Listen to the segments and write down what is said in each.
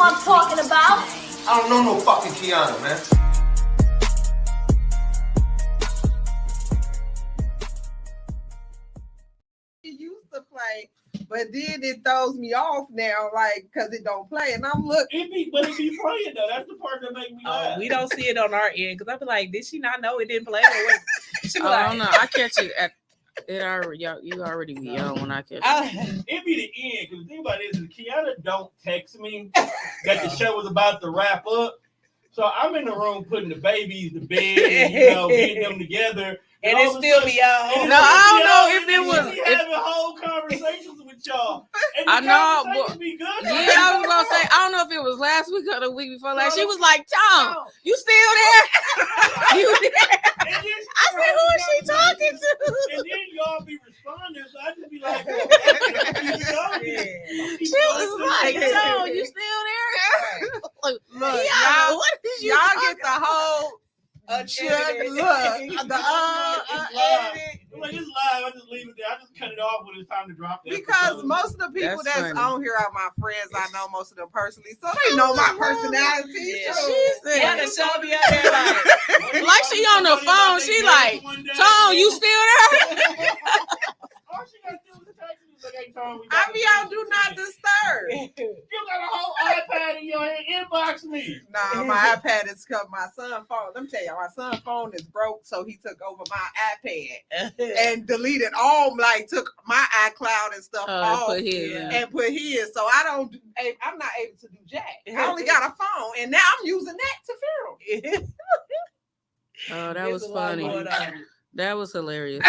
I'm talking about. I don't know no fucking Kianna, man. It used to play, but then it throws me off now, like, because it don't play. And I'm looking. But it be playing, though. That's the part that make me laugh. We don't see it on our end, because I be like, did she not know it didn't play? I don't know. I catch it at it already. You already be young when I catch it. It be the end, because the thing about it is Kianna don't text me that the show was about to wrap up. So I'm in the room putting the babies to bed and, getting them together. And it still be y'all. No, I don't know if it was. We having whole conversations with y'all. And I know, but be good. Yeah, I was gonna say, I don't know if it was last week or the week before. Like, she was like, "Tom, you still there? You there?" I said, "Who is she talking to?" And then y'all be responding, so I just be like, She was like, "Tom, you still there?" Look, y'all, what did you y'all get the whole edited. Like, it's live. I just leave it there. I just cut it off when it's time to drop that. Because most of the people that's on here are my friends. I know most of them personally, so they know my personality. Yeah. She said, yeah, the show be out there like she on the phone. She like, "Tom, you still there?" All she got to do is text me like, "Hey, Tom, I be on Do Not Disturb. You got a whole iPad in your hand. Inbox me." Nah, my iPad is cut. My son's phone. Let me tell you, my son's phone is broke, so he took over my iPad and deleted all. Like, took my iCloud and stuff off put his and put his. So I'm not able to do jack. I only got a phone, and now I'm using that to film. Oh, that was funny. That was hilarious.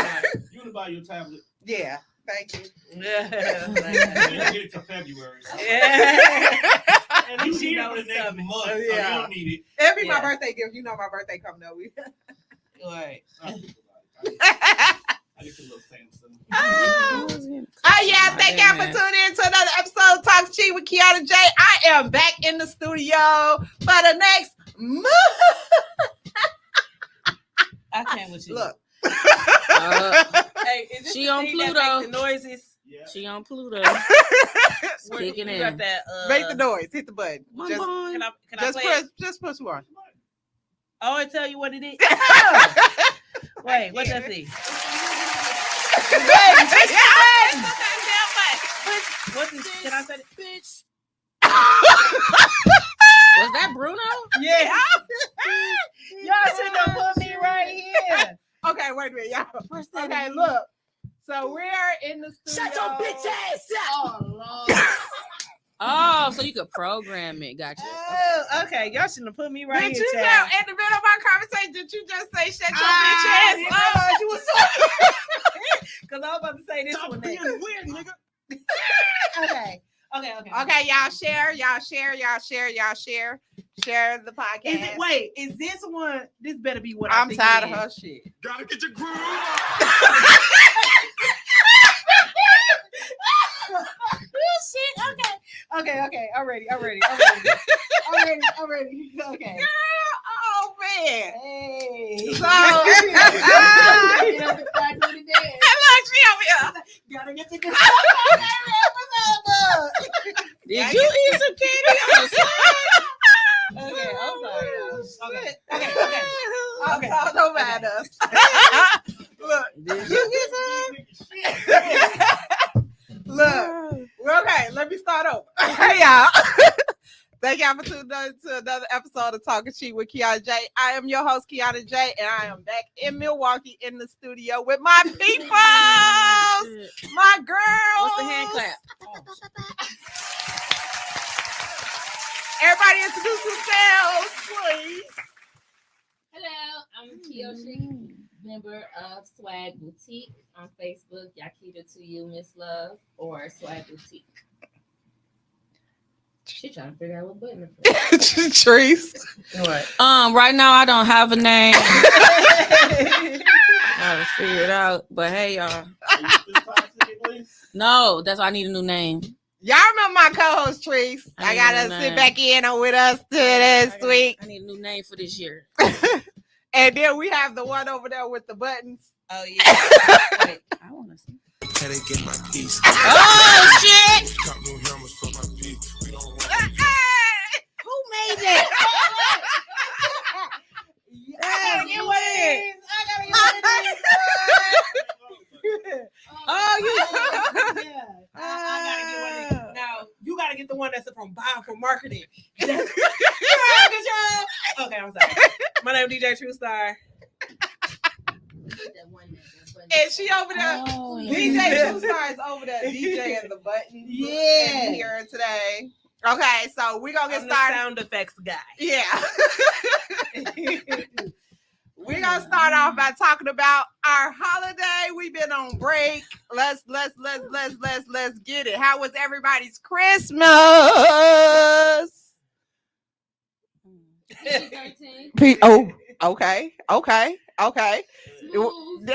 You want to buy your tablet? Yeah, thank you. Yeah. You didn't get it till February. So. Yeah. And you see it for the next month, so you don't need it. It'll be my birthday gift. You know my birthday coming up. Right. I get a little Samsung. Oh yeah, thank y'all for tuning in to another episode of Talk Cheap with Kianna J. I am back in the studio for the next month. I can't with you. Look. Hey, is this She the on thing Pluto. that make the noises? Yeah. She on Pluto. Kicking You in. got that, Make the noise. Hit the button. Just, Can I Just play press. it? Just push one. Oh, I tell you what it is. Wait, what's that thing? What is? Can I say it? Bitch. Was that Bruno? Yeah. Y'all should have put me right here. Okay, wait a minute, y'all. What's that Okay, again? look. So we're in the studio. Shut your bitch ass up. Oh, Lord. Oh, so you could program it. Gotcha. Oh, okay. Y'all shouldn't have put me right Did here. you child. know, in the middle of our conversation, did you just say shut your bitch Ah, ass up? you was because I was about to say this one next. Weird, nigga. Okay. Okay, y'all share the podcast. Is this one? This better be what I'm I think tired it of her is. shit. Gotta get your groove on. Shit. Okay. I'm ready. Okay. Oh man. Hey. So Gotta get the good. Did you eat some candy on the side? Okay, I'm sorry. Okay. Okay, don't mind us. Look, Did you get look. Okay, let me start over. Hey y'all. Thank y'all for tuning in to another episode of Talking Cheap with Kianna J. I am your host, Kianna J, and I am back in Milwaukee in the studio with my peoples, my girls. What's the hand clap? Everybody introduce yourselves, please. Hello, I'm Kiyoshi, member of S.W.A.G Boutique on Facebook. Yakita to you, Miss Love, or S.W.A.G Boutique. She trying to figure out what button to press. Trees. What? Right now I don't have a name. Gotta figure it out. But hey, y'all. Are you still toxic at least? No, that's why I need a new name. Y'all remember my co-host, Trees? I gotta sit back in with us this week. I need a new name for this year. And then we have the one over there with the buttons. Oh yeah. Wait, I want to see. Headache in my piece. Oh shit! Got no hammers for my piece. We don't want made that. I gotta get one of these. Oh, you. Yeah. I gotta get one of these. Now, you gotta get the one that's from Bob for marketing. Okay, I'm sorry. My name is DJ True Star. And she over there. Oh, DJ True Star is over there DJing the buttons. Yeah. In here today. Okay, so we're gonna get I'm started. the sound effects guy. Yeah. We're gonna start off by talking about our holiday. We've been on break. Let's get it. How was everybody's Christmas? Oh, okay.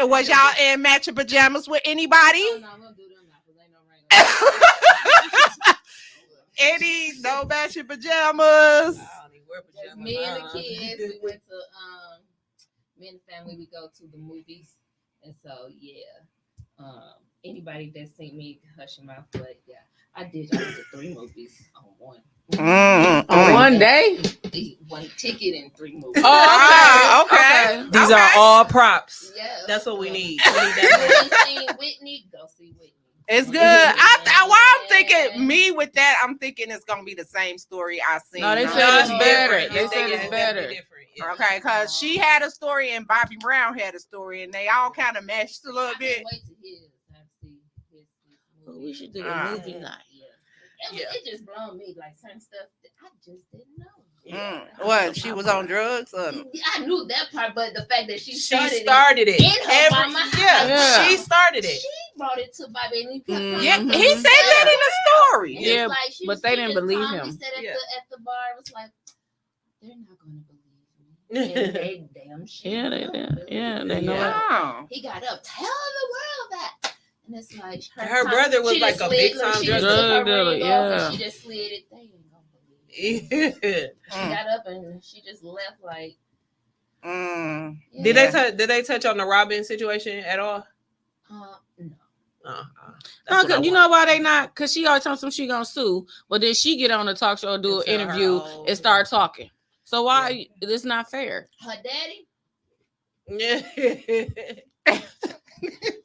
Was y'all in matching pajamas with anybody? Oh, no, I'm gonna do them now because ain't no rain. Any no matching pajamas? Just me and the kids, we went to me and the family, we go to the movies. And so anybody that seen me hush your mouth, but yeah, I went to 3 movies on one. On one day? One ticket and 3 movies. Oh, okay. These are all props. Yeah. That's what we need. We ain't seen Whitney, go see Whitney. It's good. I'm thinking me with that. I'm thinking it's gonna be the same story I seen. No, they on said it's TV. better. They said it's better. Okay, because she had a story and Bobby Brown had a story, and they all kind of matched a little bit. Wait to hear his Well, we should do a movie night. It just blown me like certain stuff that I just didn't know. What? She was on drugs? I knew that part, but the fact that she started it. in her mama house. Yeah, she started it. She brought it to Bobby and he kept Yeah, he said that in the story. And Yeah, it's like but they didn't believe him. He said at the bar, it was like, they're not going to believe me. And they damn shit. Yeah, they know that. Oh. He got up, tell the world that. And it's like Her brother was like a big time drug dealer. Yeah. She just slid it. They ain't gonna believe it. Yeah. She got up and she just left like. Yeah. Did they touch on the Robin situation at all? No. No, cause you know why they not? Cause she always tells them she gonna sue, but then she get on the talk show, do an interview, and start talking. So why it's not fair? Her daddy. Yeah.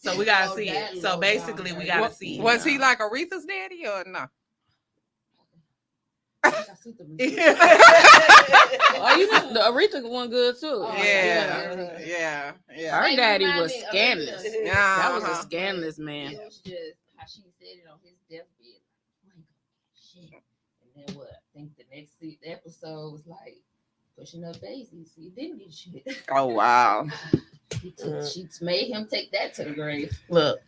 So we gotta see it. So basically, we gotta see it. Was he like Aretha's daddy or no? Oh, you know, the Aretha one good too. Yeah. Her daddy was scandalous. Yeah. That was a scandalous man. It was just how she said it on his deathbed. Shit. And then what? I think the next episode was like pushing up daisies. He didn't get shit. Oh wow. She made him take that to the grave. Look.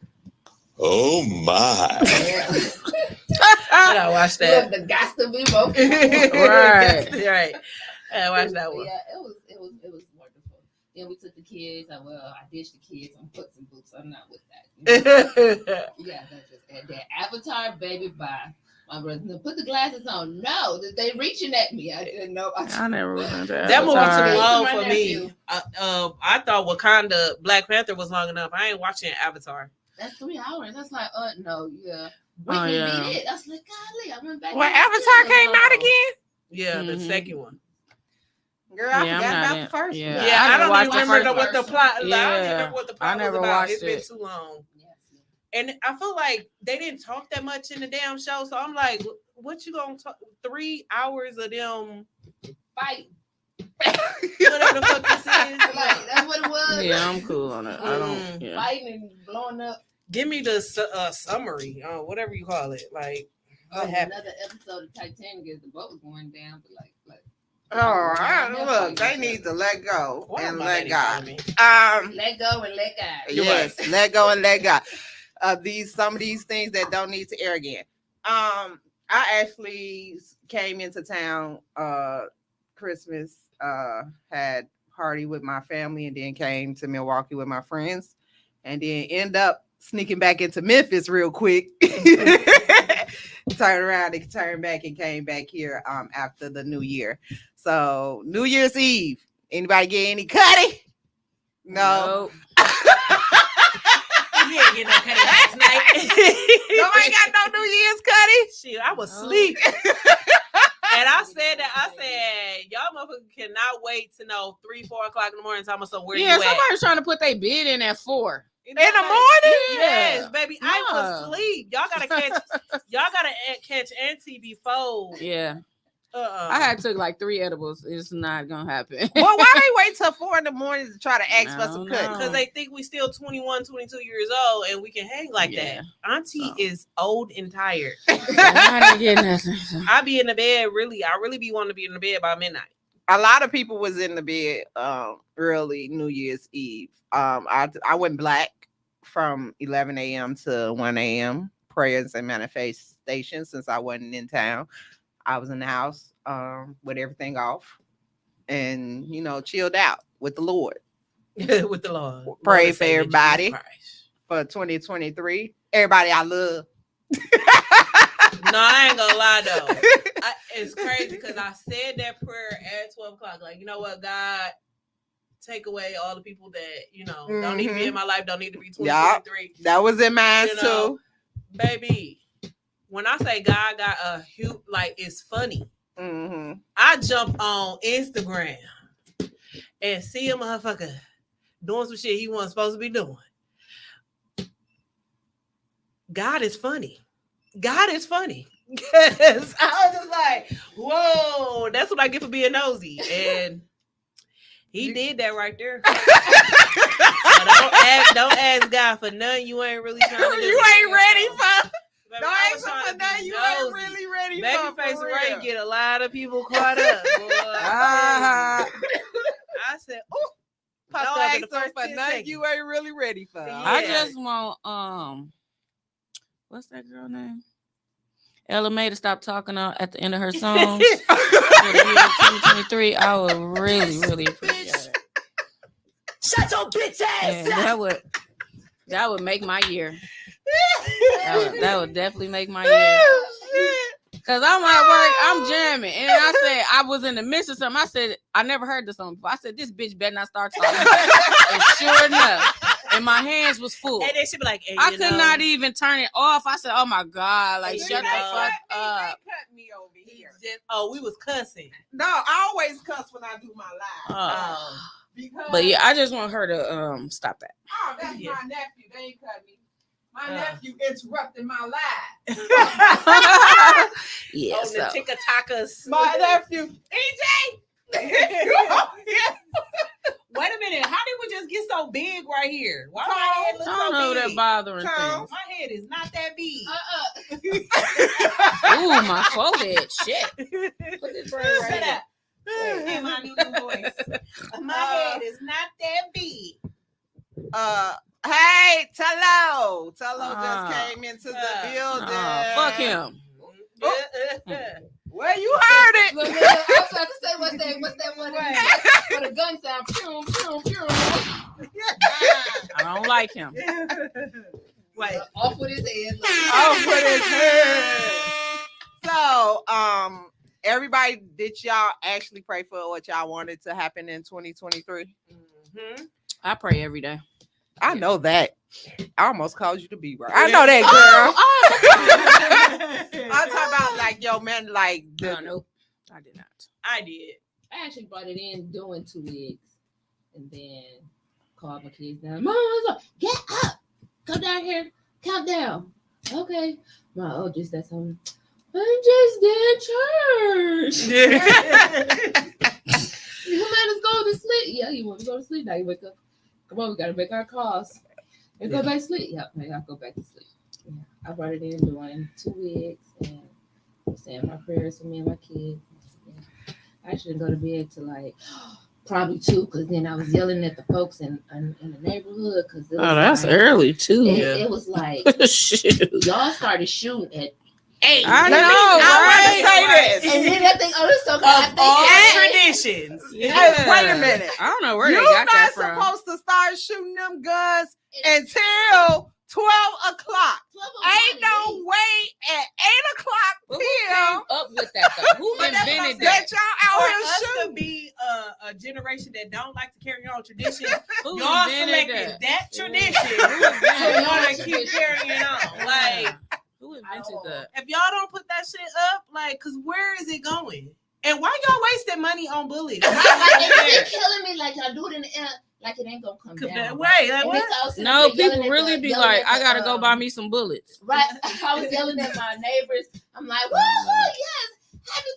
Oh my. Yeah. I gotta watch that. Look, the got to be more. Right. Right. I gotta watch that one. Yeah, it was wonderful. Then we took the kids. I ditched the kids on Puts and Boots. I'm not with that. Yeah, that's just that Avatar, baby, bye. My brother, put the glasses on. No, they reaching at me. I didn't know. I never remember that movie too long My for me. I thought Wakanda Black Panther was long enough. I ain't watching Avatar. That's 3 hours. That's like, no, yeah. Oh, Whitney yeah. beat it. I was like, golly, I went back. When Avatar came out again? Yeah, the second one. Girl, I Yeah, forgot I'm not about in- the first yeah. one. Yeah, I don't watched even the remember first what the plot. I don't Yeah. remember what the plot I never was about. watched It's been it. too long. Yes. And I feel like they didn't talk that much in the damn show. So I'm like, what you gonna talk? 3 hours of them Fight. whatever the fuck this is. Like, that's what it was. Yeah, I'm cool on it. I don't. Yeah. Fighting and blowing up. Give me the summary, whatever you call it. Like, what happened? Another episode of Titanic is the boat was going down, but like. Look, they need to let go and let God. Let go and let God. Yes, let go and let God. Some of these things that don't need to air again. I actually came into town Christmas, had party with my family, and then came to Milwaukee with my friends, and then end up sneaking back into Memphis real quick. Turned around and turned back and came back here after the new year. So New Year's Eve, anybody get any cutty? No. You ain't get no cutty last night. Nobody got no New Year's cutty. Shit, I was asleep. And I said that. I said, y'all motherfuckers cannot wait to know 3-4 o'clock in the morning. Talking about so where you at? Somebody's trying to put their bid in at 4 in the morning. Yes, baby. I No. was asleep. Y'all gotta catch Auntie before. Yeah. I had took like 3 edibles. It's not gonna happen. Well, why they wait till 4 in the morning to try to ask for some cut? Because they think we still 21, 22 years old and we can hang like that. Auntie is old and tired. I didn't get nothing. I be in the bed I really be wanting to be in the bed by midnight. A lot of people was in the bed early New Year's Eve. I went black from 11 a.m. to 1 a.m. prayers and manifestations since I wasn't in town. I was in the house with everything off and, chilled out with the Lord. With the Lord. Pray for everybody for 2023. Everybody I love. No, I ain't gonna lie though. It's crazy because I said that prayer at 12 o'clock. Like, you know what, God, take away all the people that, don't need to be in my life, don't need to be 2023. That was in mine too. Baby. When I say God got a huge, like, it's funny. Mm-hmm. I jump on Instagram and see a motherfucker doing some shit he wasn't supposed to be doing. God is funny. God is funny. Yes. I was just like, whoa, that's what I get for being nosy. And he did that right there. So don't ask God for nothing you ain't really trying to do. You ain't ready for. Baby, Don't ask for nothing you ain't really ready for. Babyface Ray get a lot of people caught up. Boy. I said, oh, don't ask for nothing you ain't really ready for. Yeah. I just want what's that girl name? Ella May to stop talking at the end of her songs. For the year 2023, I would really, really appreciate it. Shut your bitch ass up. That would make my year. That would definitely make my year. Cause I'm at work, I'm jamming, and I said I was in the midst of something. I said I never heard this song before. I said this bitch better not start talking. And sure enough, and my hands was full. And then she be like, hey, I could not even turn it off. I said, "Oh my god, like shut the fuck up." Cut me over here. We was cussing. No, I always cuss when I do my live. Because, But yeah, I just want her to stop that. Oh, that's my nephew. They ain't cut me. My nephew interrupted my live. Yeah. On the TikTokers. My nephew, EJ. Wait a minute. How did we just get so big right here? Why my head look I don't so know big? that bothering things. My head is not that big. Ooh, my forehead. Shit. Put this brain right Shut here. up. In my new voice. My head is not that big. Hey, Tello just came into the building. Fuck him. Well, you heard it. Look, I was about to say what's that one for the gun sound. Pew, pew, pew. I don't like him. Wait. Off with his head. Off with his head. So, everybody, did y'all actually pray for what y'all wanted to happen in 2023? Mm-hmm. I pray every day. I know that. I almost called you to be right. I know that, girl. I'm talking about like, yo, man, like. Nope. I did not. I did. I actually brought it in doing 2 weeks, and then called my kids down. Mom, get up, come down here, count down. Okay, my oldest that's home. I'm just in church. You let us go to sleep. Yeah, you want to go to sleep now? You wake up. Come on, we gotta make our calls and go back to sleep. Yep, I gotta go back to sleep. Yeah, I brought it in doing 2 weeks and saying my prayers for me and my kids. Yeah. I shouldn't go to bed till like probably 2, because then I was yelling at the folks in the neighborhood. Because that's early too. It was like y'all started shooting at 8. I know, right? Say this. And then I think, oh, it's so good. Of all traditions. Yeah. Hey, wait a minute. I don't know where they You're got that not from. supposed to start shooting them guns until 12 o'clock. Ain't no way at 8 o'clock Who p.m. came up with that though? Who invented that? that y'all out For here us shooting. to be a generation that don't like to carry on tradition, Who y'all invented selected that? that tradition Who invented to want that? to keep carrying on. Like, Who Who invented Oh. that? If y'all don't put that shit up, like, cause where is it going? And why y'all wasting money on bullies? Like, it's killing me. Like y'all do it in the air, like it ain't gonna come Come down. that way. Like, And what? it's also No, like yelling people at really the- be yelling like, at I the, gotta go buy me some bullets. Right, I was yelling at my neighbors. I'm like, woohoo, yes, happy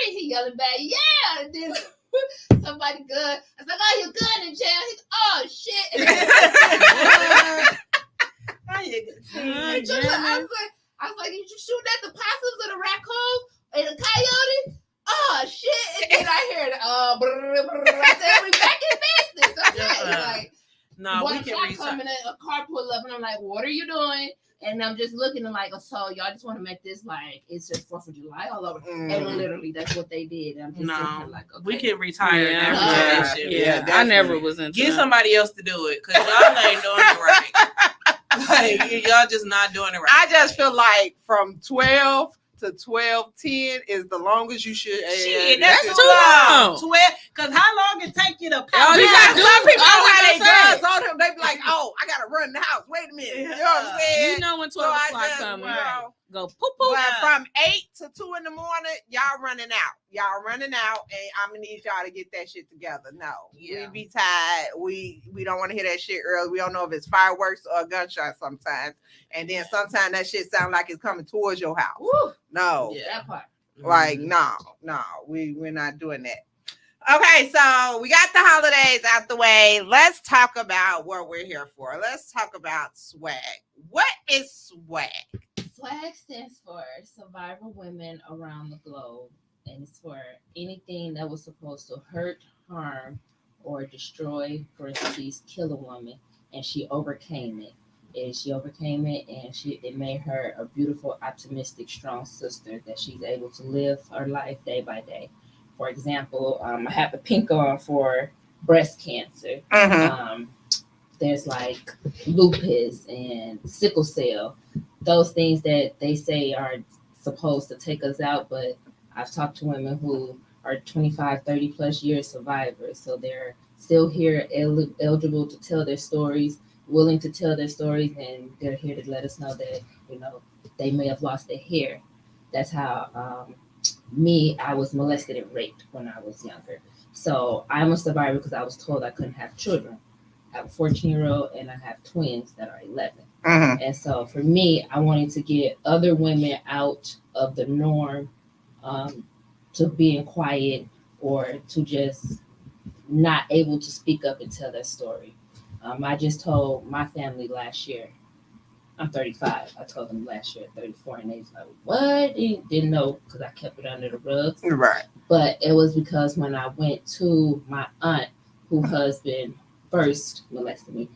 2023. He yelling back, yeah. And then somebody good. I was like, oh, your gun in jail. He's, oh shit. I was like, did you shoot at the possums or the raccoons and the coyote? Oh shit! And then I heard brr, brr. I said, we back in business. Okay, like No, one we can car reach. coming in, a car pull up, and I'm like, what are you doing? And I'm just looking and like, so y'all just want to make this like it's just 4th of July all over. And literally, that's what they did. And I'm just sitting here like, okay. We can retire Yeah, that shit. yeah, I never was into Get that. somebody else to do it, cause y'all ain't doing it right. Like, y'all just not doing it right. I just feel like from 12 to 12:10 is the longest you should. Shit, that's That's too too long. long. 12, cause how long it take you to Oh, power? you Yeah, gotta do some people I know was how they gonna say. guns on them. They be like, "Oh, I gotta run the house. Wait a minute." You know what I'm saying? You know when So 12 I o'clock just, coming. you know, Go poop poop. but from 8 to 2 in the morning, y'all running out. Y'all running out, and I'm gonna need y'all to get that shit together. No, Yeah. we be tired. We don't want to hear that shit early. We don't know if it's fireworks or gunshots sometimes, and then sometimes that shit sound like it's coming towards your house. Woo, No, Yeah. that part. like no, we're not doing that. Okay, so we got the holidays out the way. Let's talk about what we're here for. Let's talk about S.W.A.G. What is S.W.A.G? SWAG stands for Survivor Women Around the Globe, and it's for anything that was supposed to hurt, harm, or destroy, parentheses, kill a woman, and she overcame it. And she overcame it, and it made her a beautiful, optimistic, strong sister that she's able to live her life day by day. For example, I have a pink on for breast cancer. There's like lupus and sickle cell, those things that they say are supposed to take us out. But I've talked to women who are 25, 30 plus years survivors. So they're still here, eligible to tell their stories, willing to tell their stories, and they're here to let us know that, you know, they may have lost their hair. That's how I was molested and raped when I was younger. So I'm a survivor because I was told I couldn't have children. I have a 14-year-old and I have twins that are 11. And so for me, I wanted to get other women out of the norm, to being quiet or to just not able to speak up and tell their story. I just told my family last year, I'm 35. I told them last year at 34, and they was like, what? Didn't know because I kept it under the rugs. Right. But it was because when I went to my aunt, whose husband first molested me,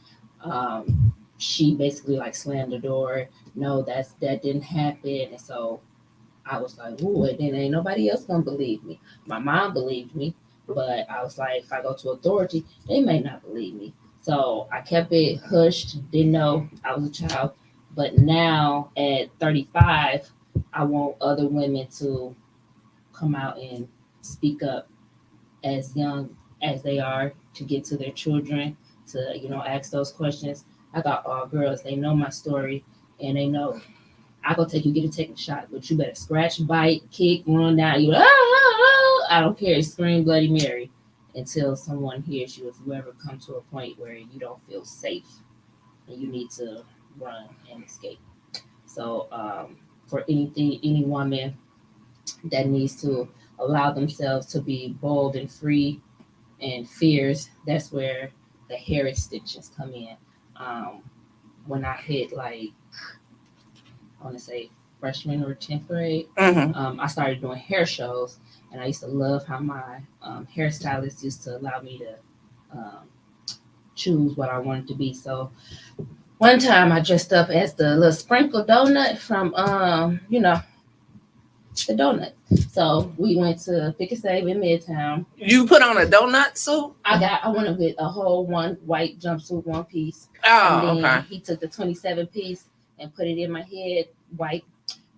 she basically like slammed the door. No, that didn't happen. And so I was like, ooh, and then ain't nobody else gonna believe me. My mom believed me, but I was like, if I go to authority, they may not believe me. So I kept it hushed, didn't know I was a child. But now at 35, I want other women to come out and speak up as young as they are, to get to their children, to, you know, ask those questions. I got all girls, they know my story, and they know I go take you, get a taking shot, but you better scratch, bite, kick, run down. You, I don't care, scream Bloody Mary until someone hears you. If you ever come to a point where you don't feel safe and you need to run and escape. So for any woman that needs to allow themselves to be bold and free and fierce, that's where the hair extensions come in. When I hit like, I want to say freshman or 10th grade, I started doing hair shows, and I used to love how my hairstylist used to allow me to choose what I wanted to be. So one time I dressed up as the little sprinkle donut from, the donut. So we went to Pick a Save in Midtown. You put on a donut suit? I went with a whole one white jumpsuit, one piece. Oh, And then okay. he took the 27 piece and put it in my head, white.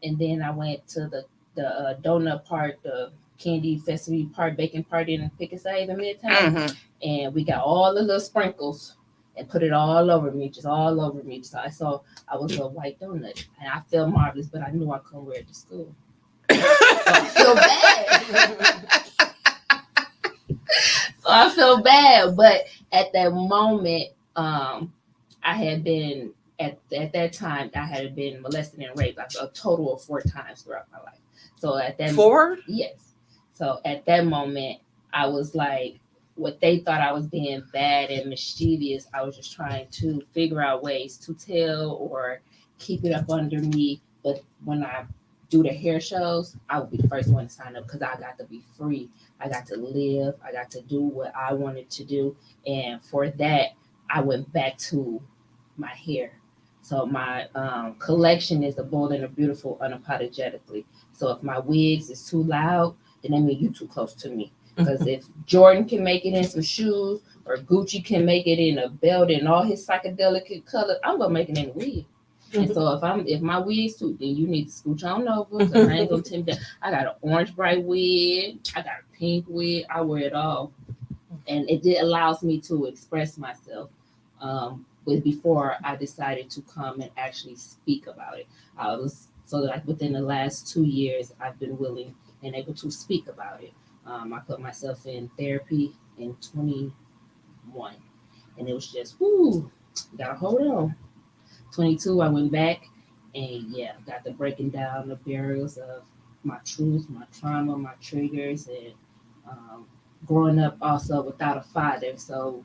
And then I went to the donut part, the candy festivity part, baking part in Pick a Save in Midtown. And we got all the little sprinkles and put it all over me, just all over me. So I was a white donut, and I felt marvelous, but I knew I couldn't wear it to school. So I feel bad. So I feel bad, but at that moment, I had been at that time I had been molested and raped a total of 4 times throughout my life. So at that 4? Yes. So at that moment, I was like, what they thought I was being bad and mischievous, I was just trying to figure out ways to tell or keep it up under me. But when I do the hair shows, I would be the first one to sign up because I got to be free. I got to live. I got to do what I wanted to do. And for that, I went back to my hair. So my collection is the bold and the beautiful unapologetically. So if my wigs is too loud, then that means you too close to me. Because if Jordan can make it in some shoes, or Gucci can make it in a belt and all his psychedelic colors, I'm gonna make it in a wig. And so if my wig's too, then you need to scooch on over. Because I ain't gonna tell you that. I got an orange bright wig, I got a pink wig, I wear it all, and it allows me to express myself. With before I decided to come and actually speak about it, I was so like within the last 2 years, I've been willing and able to speak about it. I put myself in therapy in 21, and it was just, whoo, gotta hold on. 22, I went back and got the breaking down the barriers of my truth, my trauma, my triggers, and growing up also without a father. So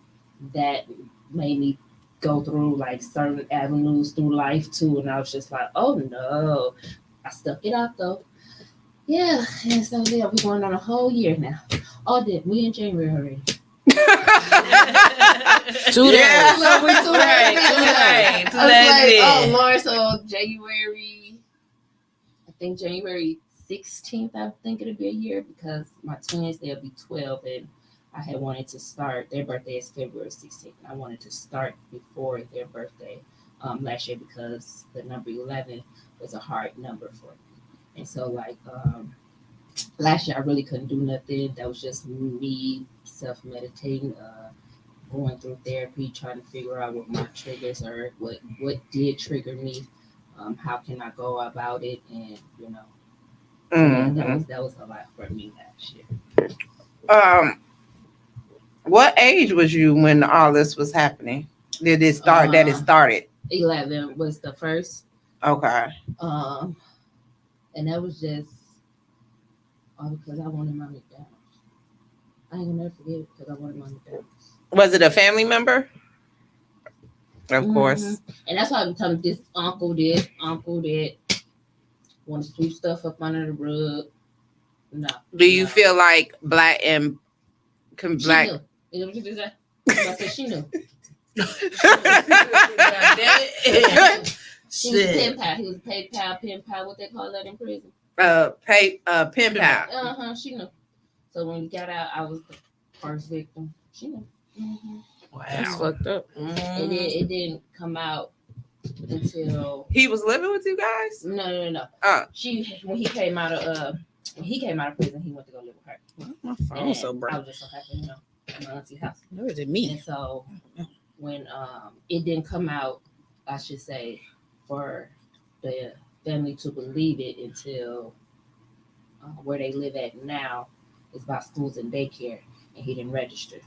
that made me go through like certain avenues through life too. And I was just like, oh no, I stuck it out though. Yeah, and so we're going on a whole year now. Oh, we in January already. 2 days. Yeah. So we 2 days. 2 days. I was like, oh Lord, so January 16th, I think it'll be a year because my twins, they'll be 12, and I had wanted to start, their birthday is February 16th, and I wanted to start before their birthday last year because the number 11 was a hard number for me. And so like last year I really couldn't do nothing. That was just me self-meditating, going through therapy, trying to figure out what my triggers are, what did trigger me, how can I go about it, and that was a lot for me last year. What age was you when all this was happening? Did it start? That it started? 11 was the first. Okay. And that was just all because I wanted my McDonald's. I ain't gonna never forget it because I wanted my McDonald's. Was it a family member? Of course. And that's why I'm telling this uncle that want to sweep stuff up under the rug. No. Do you feel like black and black? She knew. You know what you just said? I said she knew. He was a pen pal. He was a pen pal. What they call that in prison? Pen pal. She knew. So when we got out, I was the first victim. She knew. Wow. That's fucked up. And it didn't come out until he was living with you guys. No. When he came out of prison, he went to go live with her. My phone so bright. I was just so happy, at my auntie's house. Where is it me? And so when it didn't come out, I should say, for the family to believe it until where they live at now is about schools and daycare, and he didn't register.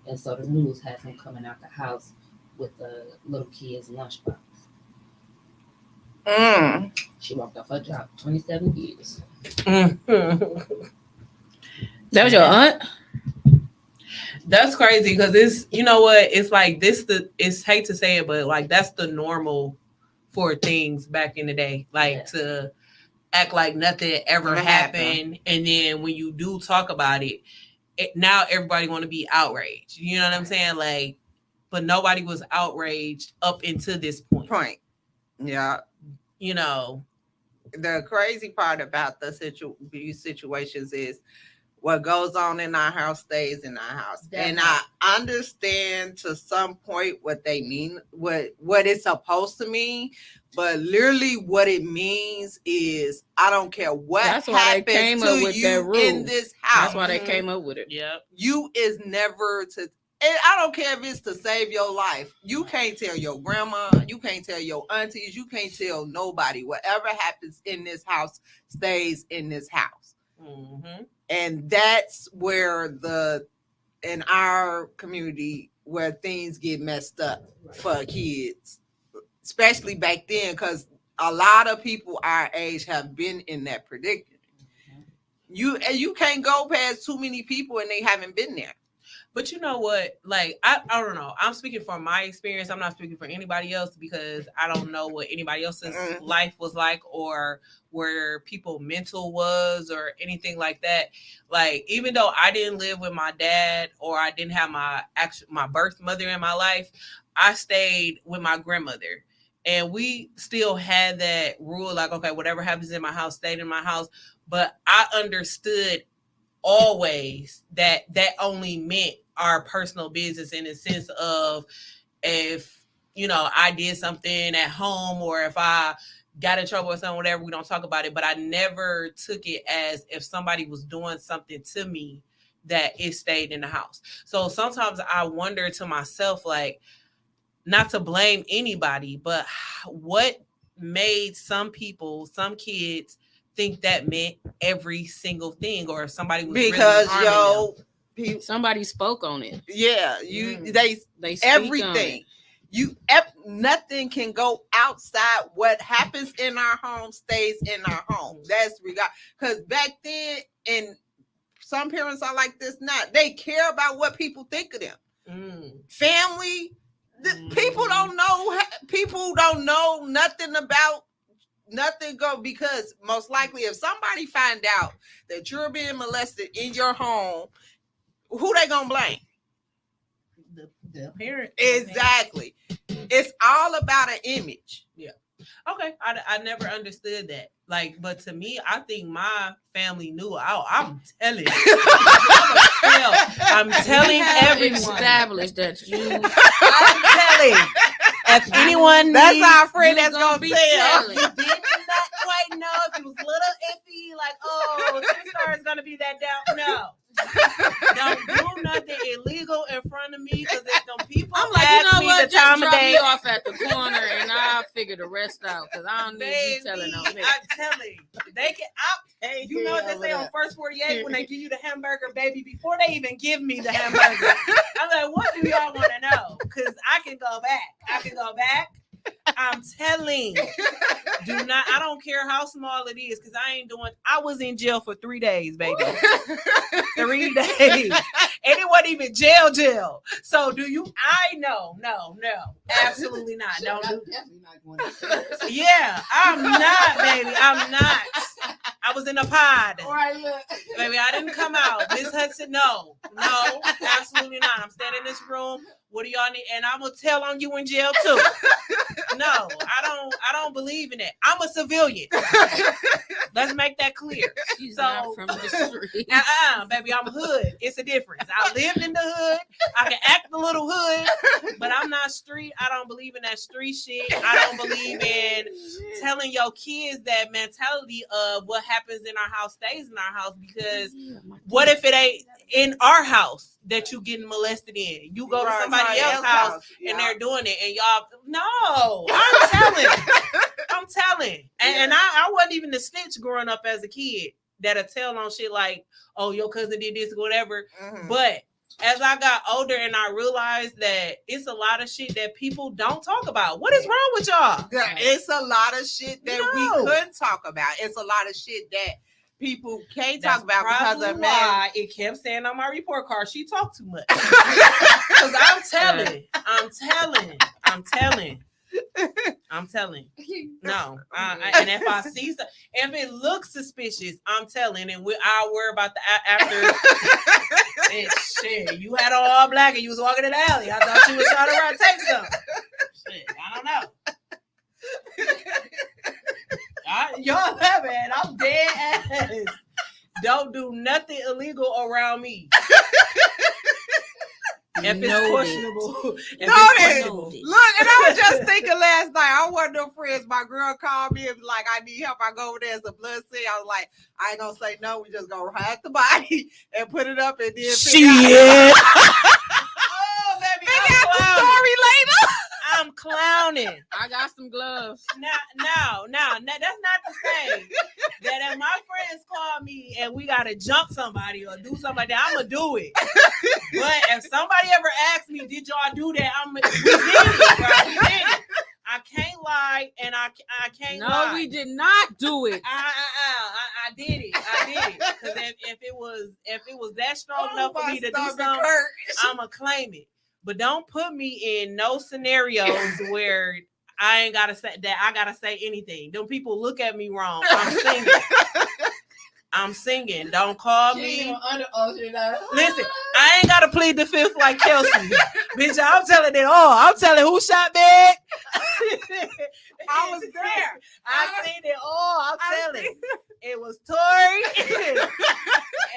And so the news has him coming out the house with a little kid's lunchbox. She walked off her job 27 years. That was your aunt? That's crazy because it's, you know what, it's like this, it's hate to say it, but like that's the normal for things back in the day, like to act like nothing ever happened. And then when you do talk about it, now everybody want to be outraged. You know what I'm saying? Like, but nobody was outraged up until this point. Yeah. You know, the crazy part about the these situations is what goes on in our house stays in our house. Definitely. And I understand to some point what they mean, what it's supposed to mean, but literally what it means is I don't care what happens to you in this house. That's why they came up with it. Yeah. You is never to And I don't care if it's to save your life. You can't tell your grandma, you can't tell your aunties, you can't tell nobody. Whatever happens in this house stays in this house. Mm-hmm. And that's where in our community where things get messed up for kids, especially back then, because a lot of people our age have been in that predicament. You can't go past too many people and they haven't been there. But you know what? Like, I don't know. I'm speaking from my experience. I'm not speaking for anybody else because I don't know what anybody else's life was like or where people mental was or anything like that. Like, even though I didn't live with my dad or I didn't have my birth mother in my life, I stayed with my grandmother. And we still had that rule, like, okay, whatever happens in my house, stayed in my house. But I understood always that only meant our personal business in the sense of if I did something at home or if I got in trouble or something, whatever, we don't talk about it. But I never took it as if somebody was doing something to me that it stayed in the house. So sometimes I wonder to myself, like, not to blame anybody, but what made some kids think that meant every single thing, or if somebody was because really somebody spoke on it. Yeah, they everything. Nothing can go outside. What happens in our home stays in our home. That's because back then, and some parents are like this now. They care about what people think of them. Family, people don't know. People don't know nothing about. Nothing because most likely if somebody find out that you're being molested in your home, who they gonna blame? The parent. Exactly. It's all about an image. Yeah. Okay. I never understood that. Like, but to me, I think my family knew. I'm telling. I'm telling everyone. Established that you. I'm telling. If anyone that's needs, our friend that's gonna tell. You did not quite know if it was a little iffy, like, oh, Two-Star is gonna be that down. No. Don't do nothing illegal in front of me because if them people I'm like, ask me the time of day, me off at the corner and I'll figure the rest out because I don't need you telling on me. I'm telling they can. You know what they say on First 48 when they give you the hamburger, baby, before they even give me the hamburger. I'm like, what do y'all want to know? Because I can go back. I'm telling. I don't care how small it is because I was in jail for 3 days, baby. 3 days. And it wasn't even jail. So no, absolutely not. Definitely not going to Yeah, I'm not, baby. I'm not. I was in a pod. All right, look. Baby, I didn't come out. Miss Hudson, no, absolutely not. I'm standing in this room. What do y'all need? And I'm gonna tell on you in jail too. No, I don't believe in that. I'm a civilian. Let's make that clear. She's not from the street. Baby, I'm hood. It's a difference. I lived in the hood. I can act a little hood, but I'm not street. I don't believe in that street shit. I don't believe in telling your kids that mentality of what happens in our house stays in our house, because what if it ain't in our house that you getting molested in? You go to somebody else's house and they're doing it, and y'all, no, I'm telling. And I wasn't even the snitch growing up as a kid that'll tell on shit like, oh, your cousin did this or whatever. Mm-hmm. But as I got older and I realized that it's a lot of shit that people don't talk about. What is wrong with y'all? It's a lot of shit that we couldn't talk about. It's a lot of shit that people can't talk about because of why it kept saying on my report card she talked too much. Because I'm telling. No, and if I see stuff, if it looks suspicious, I'm telling, and I'll worry about the after. Shit, you had on all black and you was walking in the alley. I thought you was trying to run take something. Shit, I don't know. Y'all, man, I'm dead ass. Don't do nothing illegal around me. If it's questionable. Look, and I was just thinking last night, I wasn't no friends. My girl called me and was like, I need help. I go over there as a blood scene. I was like, I ain't gonna say no. We just gonna hide the body and put it up and then shit. drowning. I got some gloves. Now, that's not to say that if my friends call me and we gotta jump somebody or do something like that, I'm gonna do it. But if somebody ever asks me, "Did y'all do that?" We did it, bro. We did it. I can't lie, and I can't lie. No, we did not do it. I did it. I did it. Because if it was that strong enough for me to do something, I'ma claim it. But don't put me in no scenarios where I ain't gotta say that. I gotta say anything. Them people look at me wrong. I'm singing. Don't call me. Listen, I ain't gotta plead the fifth like Kelsey. Bitch, I'm telling it all. I'm telling who shot back. I was there. I seen it all. I'm telling. It was Tori.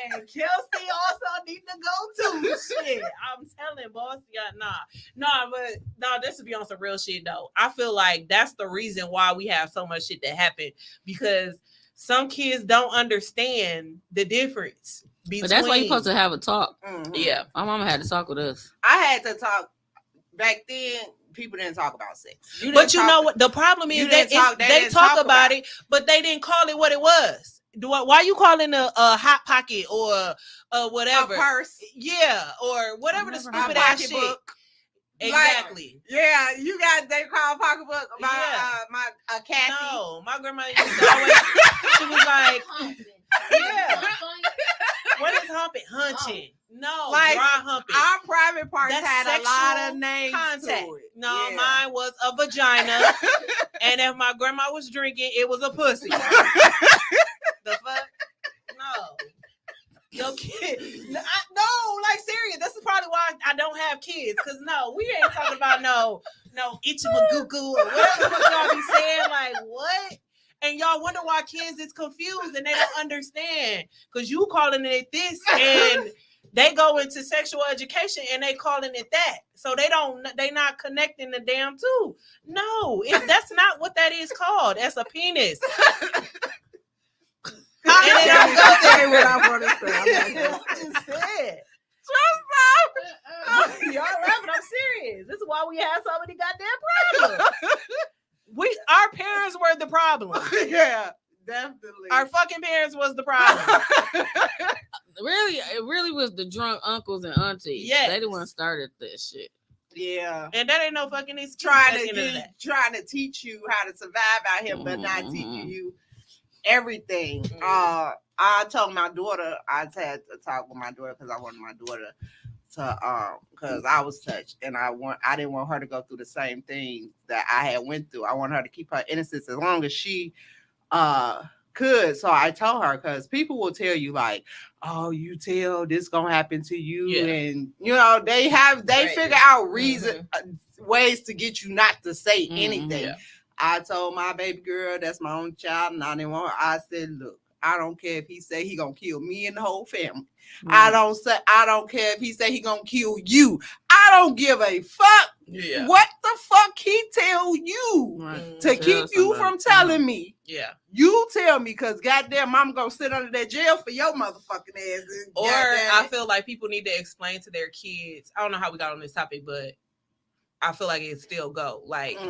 And Kelsey also need to go too. Shit. I'm telling, boss. Yeah, nah, this to be on some real shit though. I feel like that's the reason why we have so much shit that happened, because some kids don't understand the difference between. But that's why you're supposed to have a talk. Mm-hmm. Yeah, my mama had to talk with us. I had to talk back then. People didn't talk about sex. But you know what? The problem is they talk about it, but they didn't call it what it was. Why you calling a hot pocket or whatever? A purse. Yeah, or whatever the stupid ass shit. Book. Exactly. Like, yeah, you got they call pocketbook about my Kathy. No, my grandma used to always. She was like, yeah. What is humping? Hunching. No, like, dry humping. Our private parts That's had a lot of names contact. to it. No, yeah. Mine was a vagina. And if my grandma was drinking, it was a pussy. The fuck? No. Your kid. No, like serious. This is probably why I don't have kids. Cause no, we ain't talking about no itchy-magoo-goo or whatever the fuck y'all be saying. Like what? And y'all wonder why kids is confused and they don't understand. Cause you calling it this and they go into sexual education and they calling it that. So they not connecting the damn two. No, that's not what that is called. That's a penis. And it don't go there what I want to say. I just said. Y'all laughing? I'm serious. This is why we have so many goddamn problems. Our parents were the problem. Yeah, definitely. Our fucking parents was the problem. Really, it really was the drunk uncles and aunties. Yes. They the ones started this shit. Yeah, and that ain't no fucking excuse. Trying to teach you how to survive out here, but not teaching you everything. I told my daughter I had to talk with my daughter because I wanted my daughter to because I was touched and I didn't want her to go through the same thing that I had went through. I want her to keep her innocence as long as she could. So I told her, because people will tell you like, oh, you tell this gonna happen to you, and you know they figure out ways to get you not to say anything. Yeah. I told my baby girl, that's my own child, and I didn't want her. I said, look, I don't care if he say he gonna kill me and the whole family. I don't care if he say he gonna kill you. I don't give a fuck what the fuck he tell you to keep you from telling me. Yeah. You tell me, because goddamn I'm gonna sit under that jail for your motherfucking ass. Or I feel like people need to explain to their kids. I don't know how we got on this topic, but I feel like it still go. Like,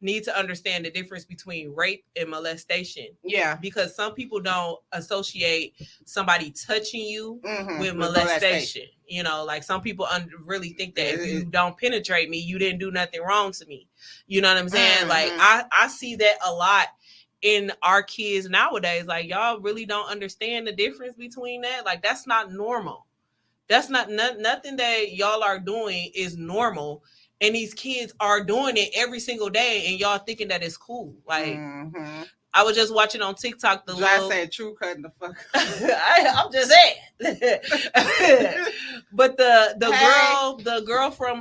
need to understand the difference between rape and molestation. Yeah. Because some people don't associate somebody touching you with molestation. You know, like some people really think that if you don't penetrate me, you didn't do nothing wrong to me. You know what I'm saying? Like, I see that a lot in our kids nowadays. Like, y'all really don't understand the difference between that. Like, that's not normal. That's nothing that y'all are doing is normal. And these kids are doing it every single day, and y'all thinking that it's cool. Like, I was just watching on TikTok I said true cutting the fuck. I'm just saying. But the girl from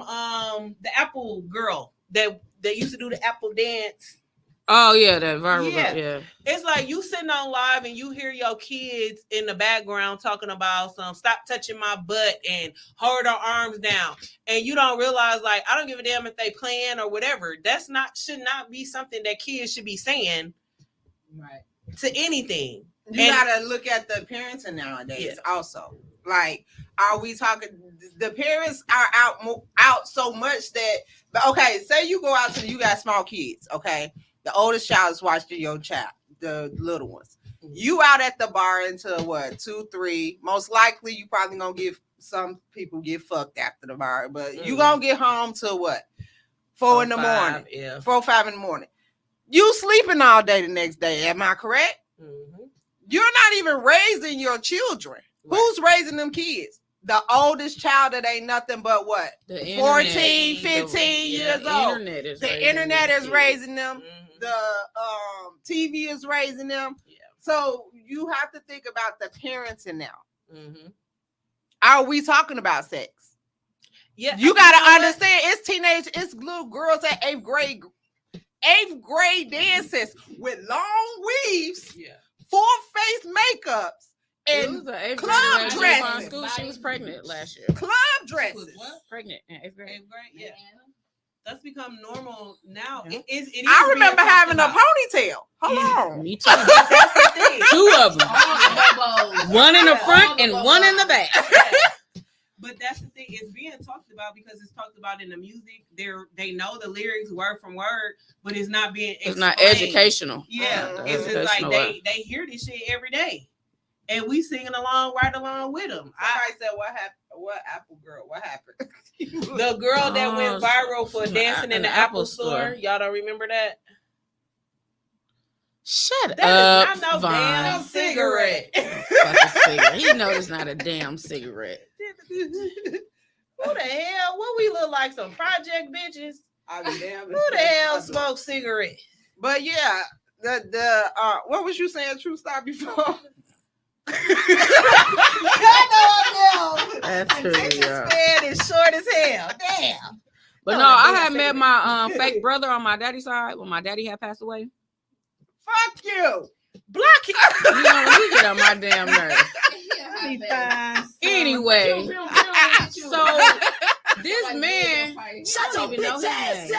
the Apple girl that used to do the Apple dance. Oh yeah, that viral. Yeah. It's like you sitting on live and you hear your kids in the background talking about some stop touching my butt and hold our arms down, and you don't realize, like, I don't give a damn if they playing or whatever. Should not be something that kids should be saying to anything. You gotta look at the parenting nowadays also. Like, Are we talking? The parents are out so much that. Okay, say you go out to you got small kids. Okay, the oldest child is watching your child, the little ones. You out at the bar until what 2, 3? Most likely, you probably gonna get some people get fucked after the bar, but you gonna get home till what 4 in the morning. Yeah, 4, 5 in the morning. You sleeping all day the next day. Am I correct? Mm-hmm. You're not even raising your children. Right. Who's raising them kids? The oldest child that ain't nothing but what? The 14, 15 years old. The internet is raising them. Mm-hmm. The TV is raising them. Yeah. So you have to think about the parenting now. Mm-hmm. Are we talking about sex? Yeah. You got to understand it's it's little girls at 8th grade dances with long weaves, full face makeups, and club dresses. School, she was pregnant last year. Club dresses. What? Pregnant in 8th grade. 8th grade, yeah. That's become normal now. Yeah. It is I remember having a ponytail. Hold on. Me too. That's the thing. 2 of them. One in the front and one in the back. But that's the thing, it's being talked about because it's talked about in the music. They know the lyrics word from word, but it's not being explained. It's not educational. Yeah, it's just like they hear this shit every day, and we singing along right along with them. I said, "What happened? What Apple girl? What happened?" The girl that went viral for dancing in the Apple store. Y'all don't remember that? Shut that up, is not no Vaughn. damn cigarette. Cigarette. He knows it's not a damn cigarette. Who the hell? What we look like, some project bitches? I mean, damn. Who the hell smokes cigarettes? But yeah, the what was you saying? True Star before. That's true. Man is short as hell. Damn. But no, I had met my fake brother on my daddy's side when my daddy had passed away. Fuck you. Block it. You know, he get on my damn nerves. Anyway, so this man, I don't even know his name.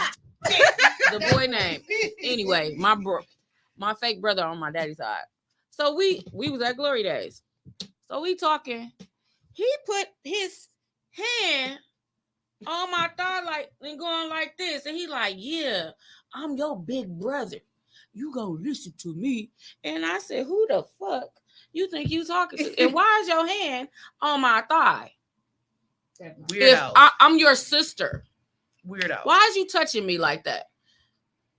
The boy name. Anyway, my fake brother on my daddy's side. So we was at Glory Days. So we talking. He put his hand on my thigh like and going like this, and he like, yeah, I'm your big brother. You gonna listen to me? And I said, who the fuck you think you talking to? And why is your hand on my thigh? Weirdo. I'm your sister. Weirdo. Why is you touching me like that?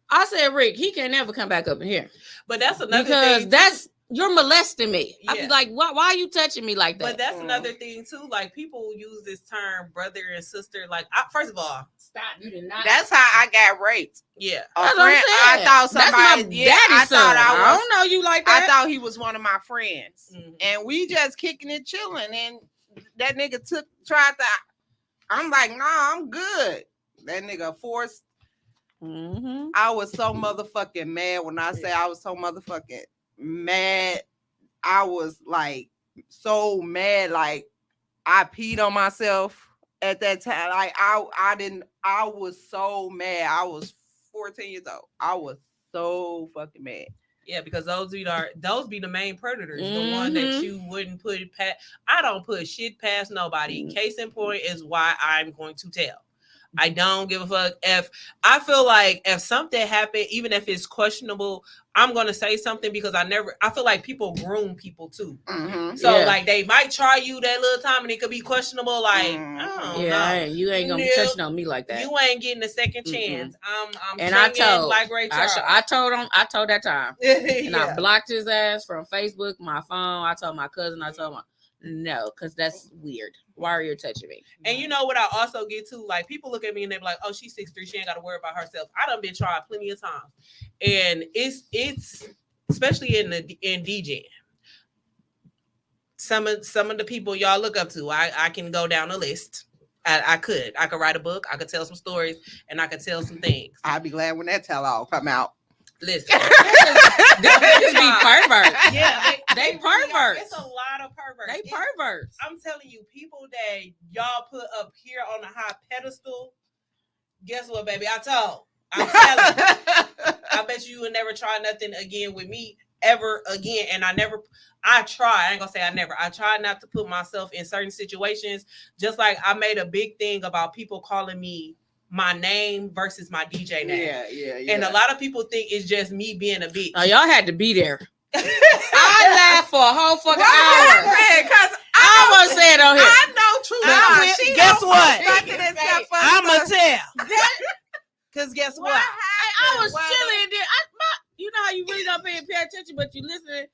I said, Rick, he can never come back up in here. But that's another because thing. You're molesting me. Yeah. I be like, why are you touching me like that? But that's another thing too. Like people use this term brother and sister. Like first of all, stop. You did not. That's how I got raped. Yeah. That's what I'm saying. I thought somebody. That's my daddy's son. I don't know you like that. I thought he was one of my friends, Mm-hmm. and we just kicking it, chilling, and that nigga tried to. I'm like, nah, I'm good. That nigga forced. Mm-hmm. I was so motherfucking mad when I say I was so motherfucking mad. I was like so mad, like I peed on myself at that time. Like I was so mad. I was 14 years old. I was so fucking mad. Yeah, because those be the main predators, the one that you wouldn't put past. I don't put shit past nobody. Case in point is why I'm going to tell. I don't give a fuck if I feel like if something happened, even if it's questionable, I'm gonna say something because I feel like people groom people too. Mm-hmm. So like they might try you that little time and it could be questionable. Like, you ain't gonna be touching on me like that. You ain't getting a second chance. I'm and I told like Ray Charles. I told that time. And Yeah. I blocked his ass from Facebook, my phone. I told my cousin, no, because that's weird. Why are you touching me? And you know what I also get to? Like people look at me and they're like, oh, she's 6'3", she ain't got to worry about herself. I done been tried plenty of times. And it's especially in DJ. Some of the people y'all look up to, I can go down a list. I could write a book, I could tell some stories, and I could tell some things. I'll be glad when that tell all come out. Listen, they be perverts. Yeah, they perverts. It's a lot of perverts. They perverts. I'm telling you, people that y'all put up here on a high pedestal. Guess what, baby? I'm telling. I bet you will never try nothing again with me. ever again. And I ain't gonna say I try not to put myself in certain situations. Just like I made a big thing about people calling me my name versus my DJ name. Yeah. And a lot of people think it's just me being a bitch. Oh, y'all had to be there. I laughed for a whole fucking hour. Because I won't say it on here. I know true. Guess what? I'ma tell. Cause guess what? I was chilling. Then you know how you really don't pay attention, but you listening.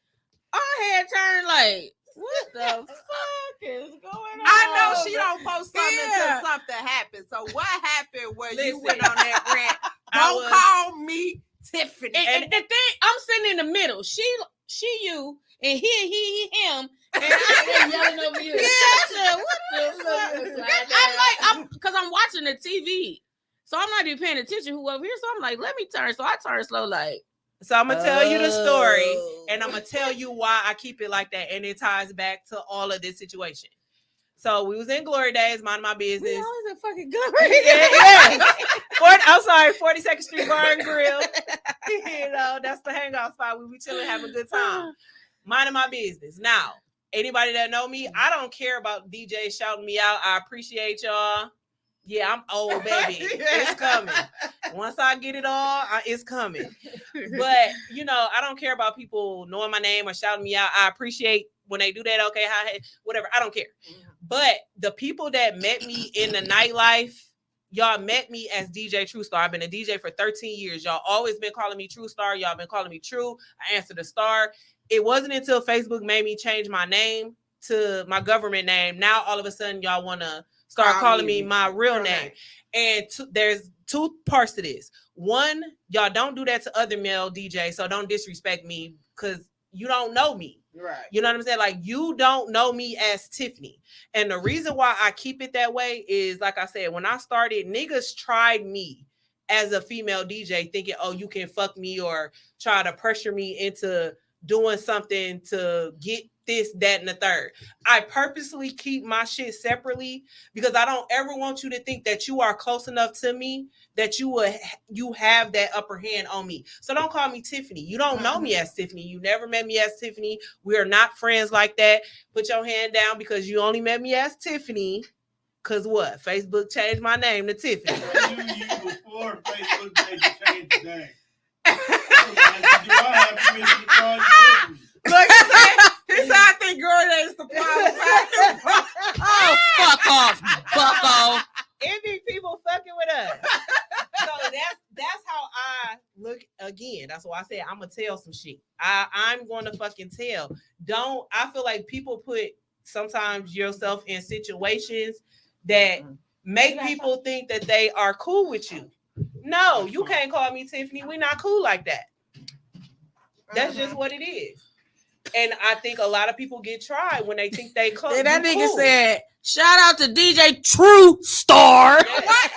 Our head turned like, what the fuck is going on? I know she don't post something until something happens. So what happened where you went on that rant? Don't call me Tiffany. And the thing, I'm sitting in the middle. She you, and he him. And I'm yelling over you. Yeah, I said, what the fuck? Because I'm watching the TV. So I'm not even paying attention who over here. So I'm like, let me turn. So I turn slow like. So I'm going to tell you the story, and I'm going to tell you why I keep it like that, and it ties back to all of this situation. So we was in Glory Days, minding my business. We always in fucking Glory Days. Yeah. I'm sorry, 42nd Street Bar and Grill. You know, that's the hangout spot. We be chilling, have a good time. Minding my business. Now, anybody that know me, I don't care about DJs shouting me out. I appreciate y'all. Yeah, I'm old, baby. It's coming. Once I get it all, it's coming. But, you know, I don't care about people knowing my name or shouting me out. I appreciate when they do that. Okay, whatever. I don't care. But the people that met me in the nightlife, y'all met me as DJ True Star. I've been a DJ for 13 years. Y'all always been calling me True Star. Y'all been calling me True. I answered the star. It wasn't until Facebook made me change my name to my government name. Now, all of a sudden, y'all want to start calling me my real name. And there's two parts to this. One, y'all don't do that to other male DJs, so don't disrespect me because you don't know me. Right. You know what I'm saying? Like, you don't know me as Tiffany. And the reason why I keep it that way is, like I said, when I started, niggas tried me as a female DJ thinking, oh, you can fuck me or try to pressure me into doing something to get this, that, and the third. I purposely keep my shit separately because I don't ever want you to think that you are close enough to me that you have that upper hand on me. So don't call me Tiffany. You don't know me as Tiffany. You never met me as Tiffany. We are not friends like that. Put your hand down because you only met me as Tiffany. Cause what? Facebook changed my name to Tiffany. You before Facebook changed the name. Do I have permission to call you Tiffany? Look, he said, I think girl is the problem. Oh, fuck off, bucko. Any people fucking with us. So that's how I look again. That's why I said I'm gonna tell some shit. I'm gonna fucking tell. I feel like people put sometimes yourself in situations that make people think that they are cool with you. No, you can't call me Tiffany. We're not cool like that. That's just what it is. And I think a lot of people get tried when they think they close. And that nigga said, shout out to DJ True Star. What?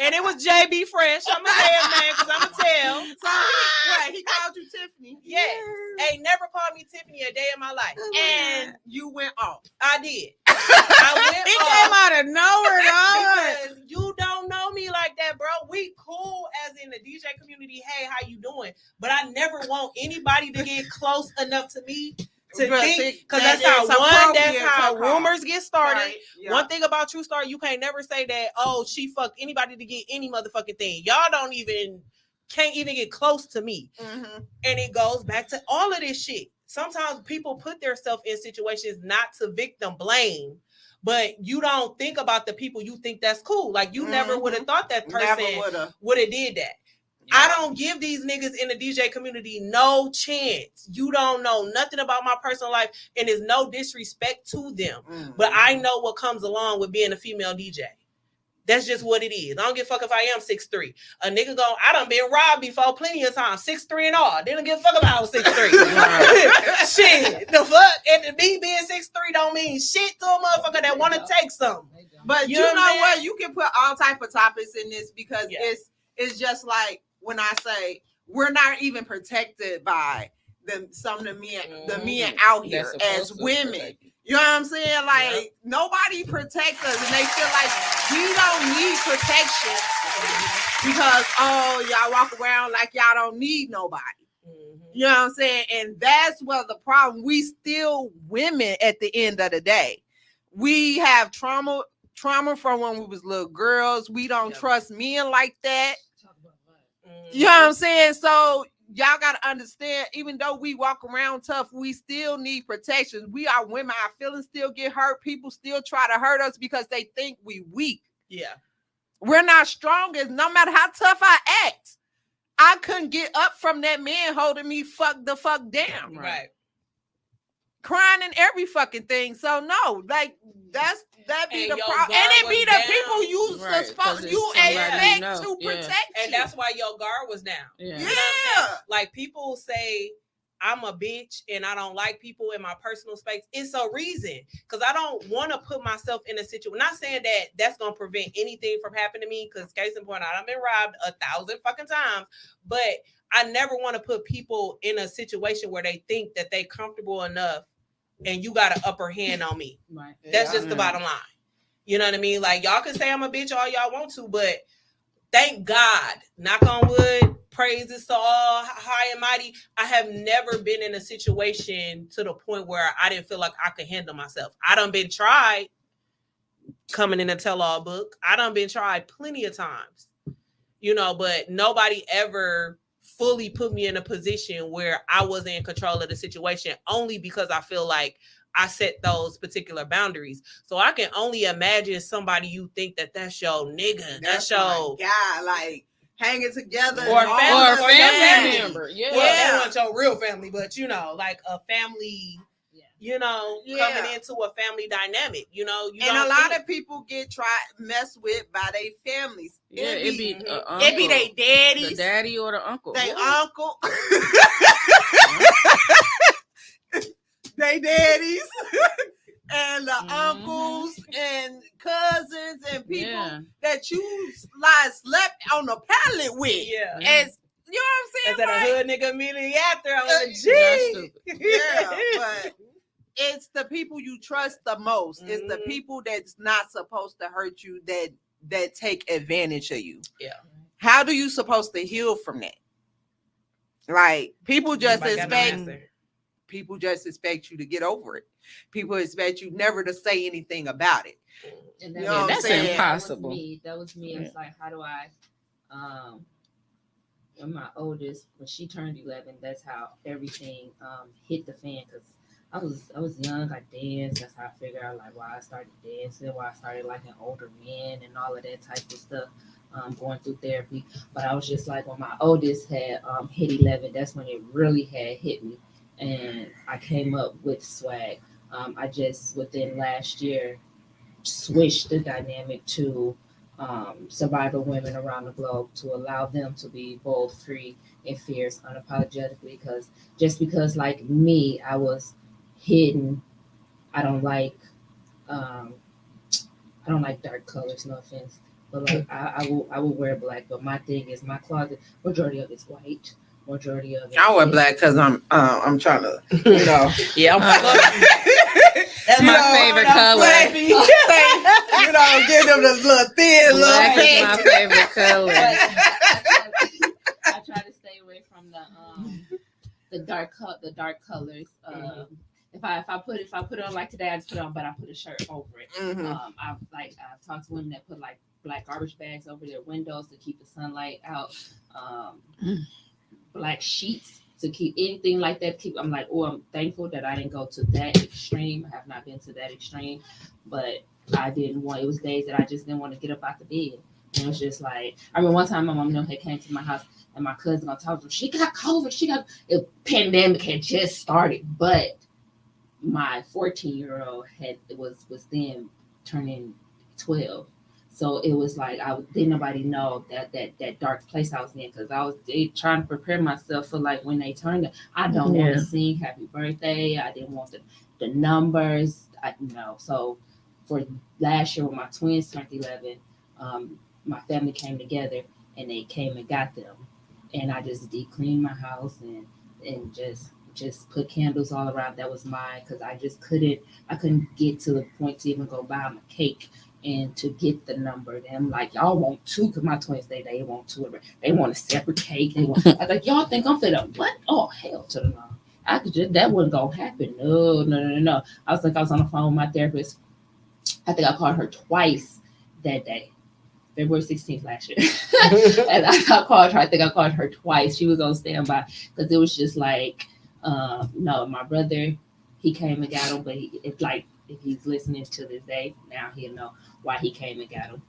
And it was JB Fresh. I'm going to say his name because I'm going to tell. So he called you Tiffany? Yes. Hey, never called me Tiffany a day in my life. And you went off. I did. I went It off. came out of nowhere, dog. Because you don't know me like that, bro. We cool as in the DJ community. Hey, how you doing? But I never want anybody to get close enough to me to think, because that's how rumors get started. Right. Yeah. One thing about True Star, you can't never say that, oh, she fucked anybody to get any motherfucking thing. Y'all can't even get close to me. Mm-hmm. And it goes back to all of this shit. Sometimes people put themselves in situations not to victim blame, but you don't think about the people you think that's cool. Like, you never would have thought that person would have did that. Yeah. I don't give these niggas in the DJ community no chance. You don't know nothing about my personal life, and there's no disrespect to them. Mm-hmm. But I know what comes along with being a female DJ. That's just what it is. I don't give a fuck if I am 6'3". A nigga I done been robbed before plenty of times, 6'3" and all. They don't give a fuck about I was 6'3". Shit, the fuck? And me being 6'3" don't mean shit to a motherfucker that want to take something. But you know what? You can put all type of topics in this because it's just like, when I say we're not even protected by some of the men out here as women. You know what I'm saying? Like, nobody protects us, and they feel like we don't need protection because, oh, y'all walk around like y'all don't need nobody. You know what I'm saying? And that's what the problem. We still women at the end of the day. We have trauma from when we was little girls. We don't trust men like that. You know what I'm saying? So y'all got to understand, even though we walk around tough, we still need protection. We are women. Our feelings still get hurt. People still try to hurt us because they think we weak. Yeah. We're not strong as no matter how tough I act. I couldn't get up from that man holding me the fuck down. Right. Crying and every fucking thing. So no, like that be And the your problem. guard And it be was the people you expect to protect and you. that's why your guard was down. Yeah. You know what I'm saying? Like people say I'm a bitch and I don't like people in my personal space. It's a reason, because I don't want to put myself in a situation. Not saying that that's gonna prevent anything from happening to me, because case in point, I've been robbed 1,000 fucking times, but I never want to put people in a situation where they think that they comfortable enough and you got an upper hand on me. Right. That's just the bottom line. You know what I mean? Like, y'all can say I'm a bitch all y'all want to, but thank God, knock on wood, praises to all high and mighty, I have never been in a situation to the point where I didn't feel like I could handle myself. I done been tried coming in a tell-all book. I done been tried plenty of times, you know, but nobody ever fully put me in a position where I wasn't in control of the situation, only because I feel like I set those particular boundaries. So I can only imagine somebody you think that's your nigga, that's your guy, like hanging together, or a family member. Yeah. Well, they want your real family, but you know, like a family. You know, coming into a family dynamic, you know, and a lot of people get messed with by their families. Yeah, it be their daddies, the daddy or the uncle, they uncle, they daddies, and the uncles and cousins and people that you slept on the pallet with. Yeah, as you know what I'm saying. Is that a hood nigga immediately after on the G? Yeah, but. It's the people you trust the most. Mm-hmm. It's the people that's not supposed to hurt you that take advantage of you. Yeah. How do you supposed to heal from that? Like people just expect you to get over it. People expect you never to say anything about it. And that's impossible. That was me. It's like, how do I when my oldest, when she turned 11, that's how everything hit the fan, because I was young. I danced. That's how I figured out like why I started dancing, why I started liking older men and all of that type of stuff. Going through therapy, but I was just like, when my oldest had hit 11, that's when it really had hit me, and I came up with S.W.A.G. I just within last year switched the dynamic to survivor women around the globe, to allow them to be bold, free, and fierce unapologetically. Because like me, I was hidden. I don't like dark colors, no offense, but like I will wear black, but my thing is my closet majority of it's white, majority of it I wear black because I'm trying to, you know. Yeah, that's my favorite color. You know, give them the little thin black little is my favorite color. I try to stay away from the dark colors. If I put it on like today, I just put it on, but I put a shirt over it. Mm-hmm. I've talked to women that put like black garbage bags over their windows to keep the sunlight out. Black sheets to keep anything like that. I'm like, I'm thankful that I didn't go to that extreme. I have not been to that extreme, but I didn't want. It was days that I just didn't want to get up out the bed. And it was just like, I remember one time my mom had came to my house and my cousin on top of her, she got COVID. The pandemic had just started, but my 14-year-old was then turning 12, so it was like didn't nobody know that dark place I was in, because I was trying to prepare myself for like when they turned it. I don't want to sing happy birthday. I didn't want the numbers. So for last year when my twins turned 11, my family came together and they came and got them, and I just deep cleaned my house and just put candles all around. That was mine, because I couldn't get to the point to even go buy them a cake and to get the number. And I'm like, y'all want two? Because my twins, they want two. They want a separate cake. They want. I was like, y'all think I'm finna what? Oh, hell to the no. I could just, that wasn't gonna happen. No. I was on the phone with my therapist. I think I called her twice that day. February 16th last year. And I called her. I think I called her twice. She was on standby because it was just like, no, my brother, he came and got him, but it's like, if he's listening to this day, now he'll know why he came and got him.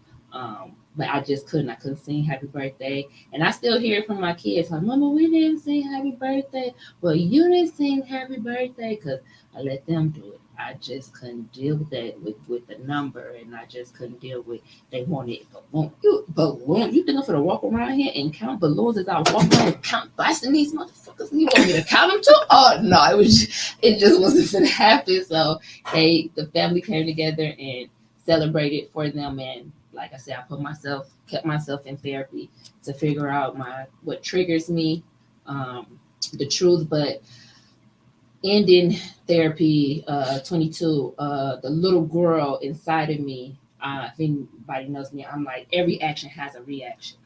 But I just couldn't. I couldn't sing happy birthday. And I still hear it from my kids like, Mama, we didn't sing happy birthday. Well, you didn't sing happy birthday because I let them do it. I just couldn't deal with that with the number, and I just couldn't deal with they wanted balloons. You think I'm gonna walk around here and count balloons as I walk around and count busting these motherfuckers? You want me to count them too? Oh no, it just wasn't gonna happen. So the family came together and celebrated for them, and like I said, I kept myself in therapy to figure out what triggers me, the truth, but ending therapy 22, the little girl inside of me, if anybody knows me, I'm like, every action has a reaction.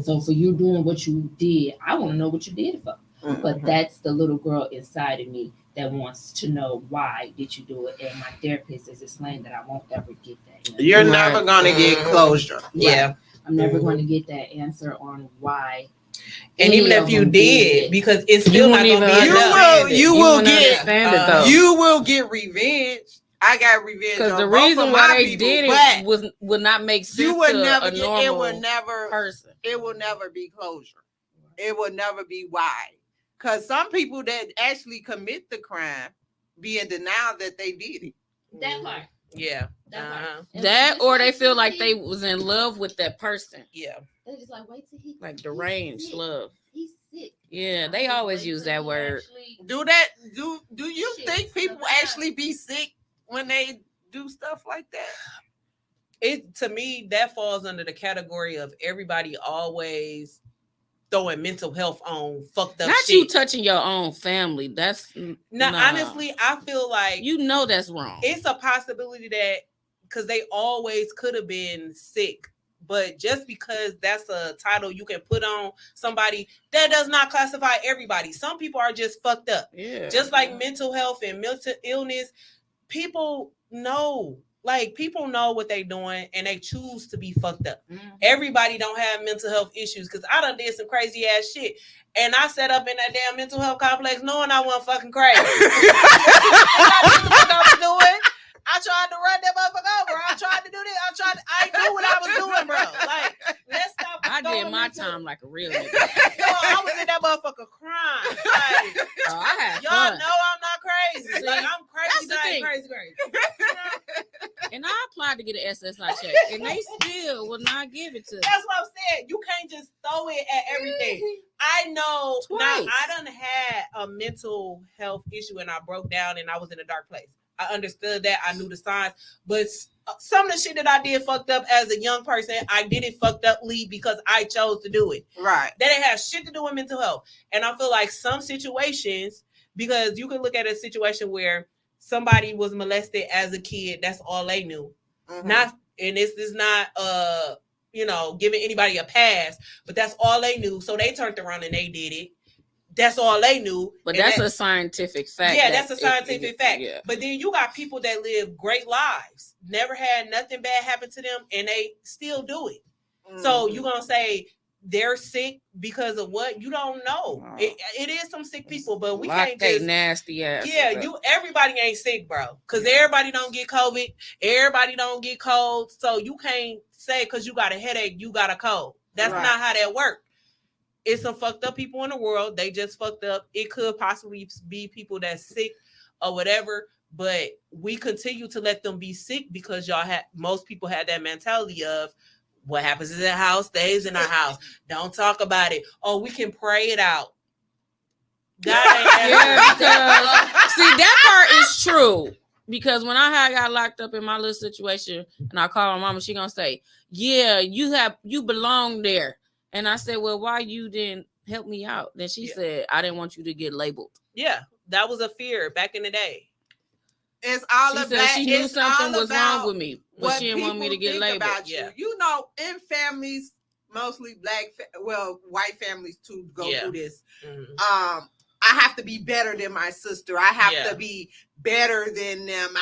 So for you doing what you did, I want to know what you did it for. But that's the little girl inside of me that wants to know why did you do it. And my therapist has explained that I won't ever get that. You're never going to get closure. Right. Yeah. I'm never going to get that answer on why. And even if you did, because it's still not going to be enough. You will get revenge. I got revenge because on the both reason of why my they people, did it would not make sense you would to never a get, normal person. It will never be closure. It will never be why. Because some people that actually commit the crime be in denial that they did it. That part. Yeah. That or they feel like they was in love with that person. Yeah. They just like wait till he like deranged love. He's sick. Yeah, they always use that word. Do you think people actually be sick when they do stuff like that? To me, that falls under the category of everybody always throwing mental health on fucked up Not shit. you touching your own family. That's honestly, I feel like that's wrong. It's a possibility that because they always could have been sick, but just because that's a title you can put on somebody, that does not classify everybody. Some people are just fucked up. Yeah. Just like mental health and mental illness, people know. Like, people know what they doing and they choose to be fucked up. Everybody don't have mental health issues because I done did some crazy ass shit. And I set up in that damn mental health complex knowing I wasn't fucking crazy. I knew what the fuck I was doing. I tried to run that motherfucker over. I tried to do this. I knew what I was doing, bro. Like, let's stop. I did my time like a real nigga. Yo, I was in that motherfucker crying. Like, y'all know I'm not crazy. See, like, I'm crazy. That's the thing. Crazy. And I applied to get an SSI check, and they still will not give it to me. That's what I'm saying. You can't just throw it at everything. I know. Twice. Now, I done had a mental health issue, and I broke down, and I was in a dark place. I understood that. I knew the signs. But some of the shit that I did fucked up as a young person, I did it fucked uply because I chose to do it. Right. That didn't have shit to do with mental health. And I feel like some situations, because you can look at a situation where somebody was molested as a kid, that's all they knew. And this is not giving anybody a pass, but that's all they knew. So they turned around and they did it. That's all they knew. But that's a scientific fact. Yeah, that's a scientific fact. Yeah. But then you got people that live great lives, never had nothing bad happen to them, and they still do it. So you're going to say they're sick because of what? You don't know. It is some sick people, but we can't just nasty ass. Yeah, everybody ain't sick, bro. Because everybody don't get COVID. Everybody don't get cold. So you can't say because you got a headache, you got a cold. That's not how that works. It's some fucked up people in the world. They just fucked up. It could possibly be people that's sick or whatever, but we continue to let them be sick because most people had that mentality of what happens in the house stays in our house. Don't talk about it. Oh, we can pray it out. God ain't because see, that part is true. Because when I got locked up in my little situation and I called my mama, she gonna say, "Yeah, you belong there." And I said, well, why you didn't help me out? Then she said, I didn't want you to get labeled. Yeah, that was a fear back in the day. It's all She about. said she knew It's something all was about wrong with me, but what she didn't want me to people get think labeled. about you. Yeah. You know, in families, mostly white families too go through this. Mhm. I have to be better than my sister. I have Yeah. to be better than them.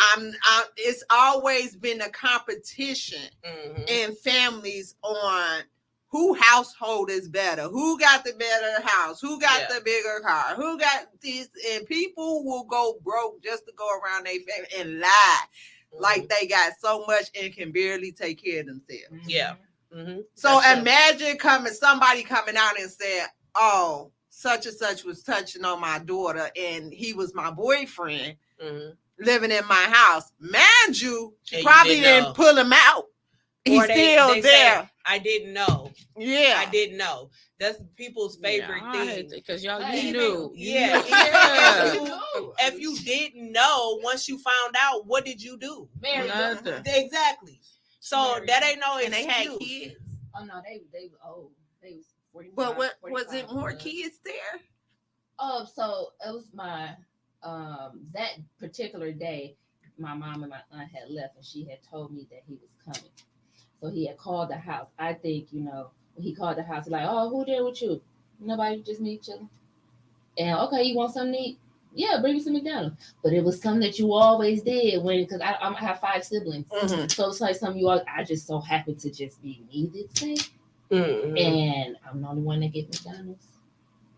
It's always been a competition Mhm. in families on who household is better, who got the better house, who got Yeah. the bigger car, who got this, and people will go broke just to go around their family and lie like they got so much and can barely take care of themselves. Yeah. Mm-hmm. So imagine somebody coming out and saying, "Oh, such and such was touching on my daughter, and he was my boyfriend living in my house." Mind you, And probably you didn't pull him out. He's still they there. Say, I didn't know. Yeah, I didn't know. That's people's favorite thing. Because y'all, Hey, you knew. Yeah. If you didn't know, once you found out, what did you do? Married them. Nothing. Exactly. So Married that them. ain't no and excuse. they had kids. Oh no, they was old. They was 45. But what was 45 it? More plus. kids there? So it was my that particular day, my mom and my aunt had left, and she had told me that he was coming. So he had called the house. I think, when he called the house, he's like, "Oh, who there with you? Nobody, just me chilling." And okay, you want something to eat? Yeah, bring me some McDonald's. But it was something that you always did because I have 5 siblings. Mm-hmm. So it's like something I just so happened to just be me to say. Mm-hmm. And I'm the only one that get McDonald's.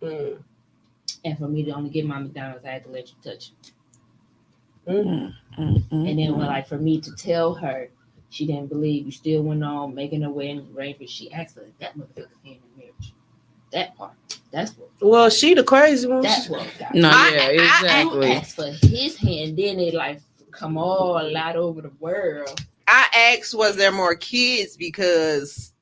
Mm-hmm. And for me to only get my McDonald's, I had to let you touch it. Mm-hmm. And then for me to tell her, she didn't believe, you still went on making her wedding arrangements. She asked for that motherfucker hand in marriage. That part. That's what. Well, she the crazy one. That's what got No, me. exactly. You asked for his hand, then it come all out over the world. I asked, was there more kids? Because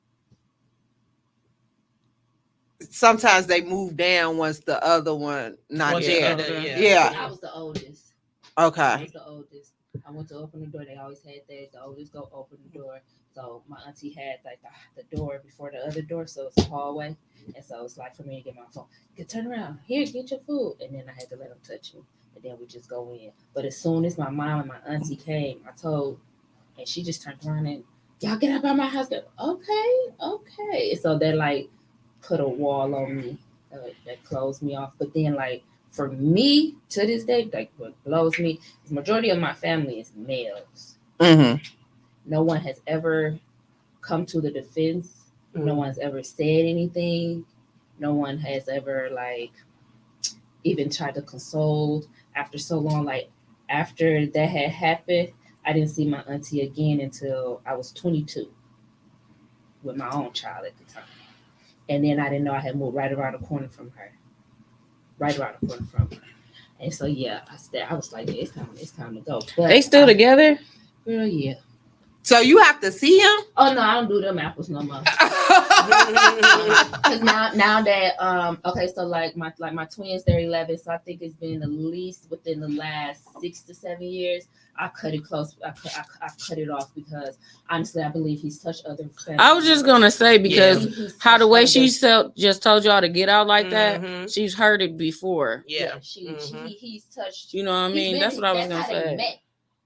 sometimes they move down once the other one not there. Yeah. I was the oldest. Okay. I was the oldest. I went to open the door. They always had that. The oldest go open the door. So my auntie had the door before the other door, so it's a hallway. And so it's like for me to get my phone, turn around, here, get your food. And then I had to let them touch me. And then we just go in. But as soon as my mom and my auntie came, I told, and she just turned around and, y'all get up out my house. Okay. And so they put a wall on me that closed me off. But then for me to this day, what blows me, the majority of my family is males. Mm-hmm. No one has ever come to the defense. Mm-hmm. No one's ever said anything. No one has ever even tried to console after so long. After that had happened, I didn't see my auntie again until I was 22 with my own child at the time. And then I didn't know I had moved right around the corner from her. And so I was like, it's time to go. But they still together? Girl, yeah. So you have to see him? Oh no, I don't do them apples no more. Because now that so my twins, they're 11, so I think it's been at least within the last 6 to 7 years. I cut it close. I cut it off because honestly, I believe he's touched other families. I was just gonna say because how the way she just told y'all to get out like that, she's heard it before. Yeah, he's touched. You know what I mean? That's what I was gonna say.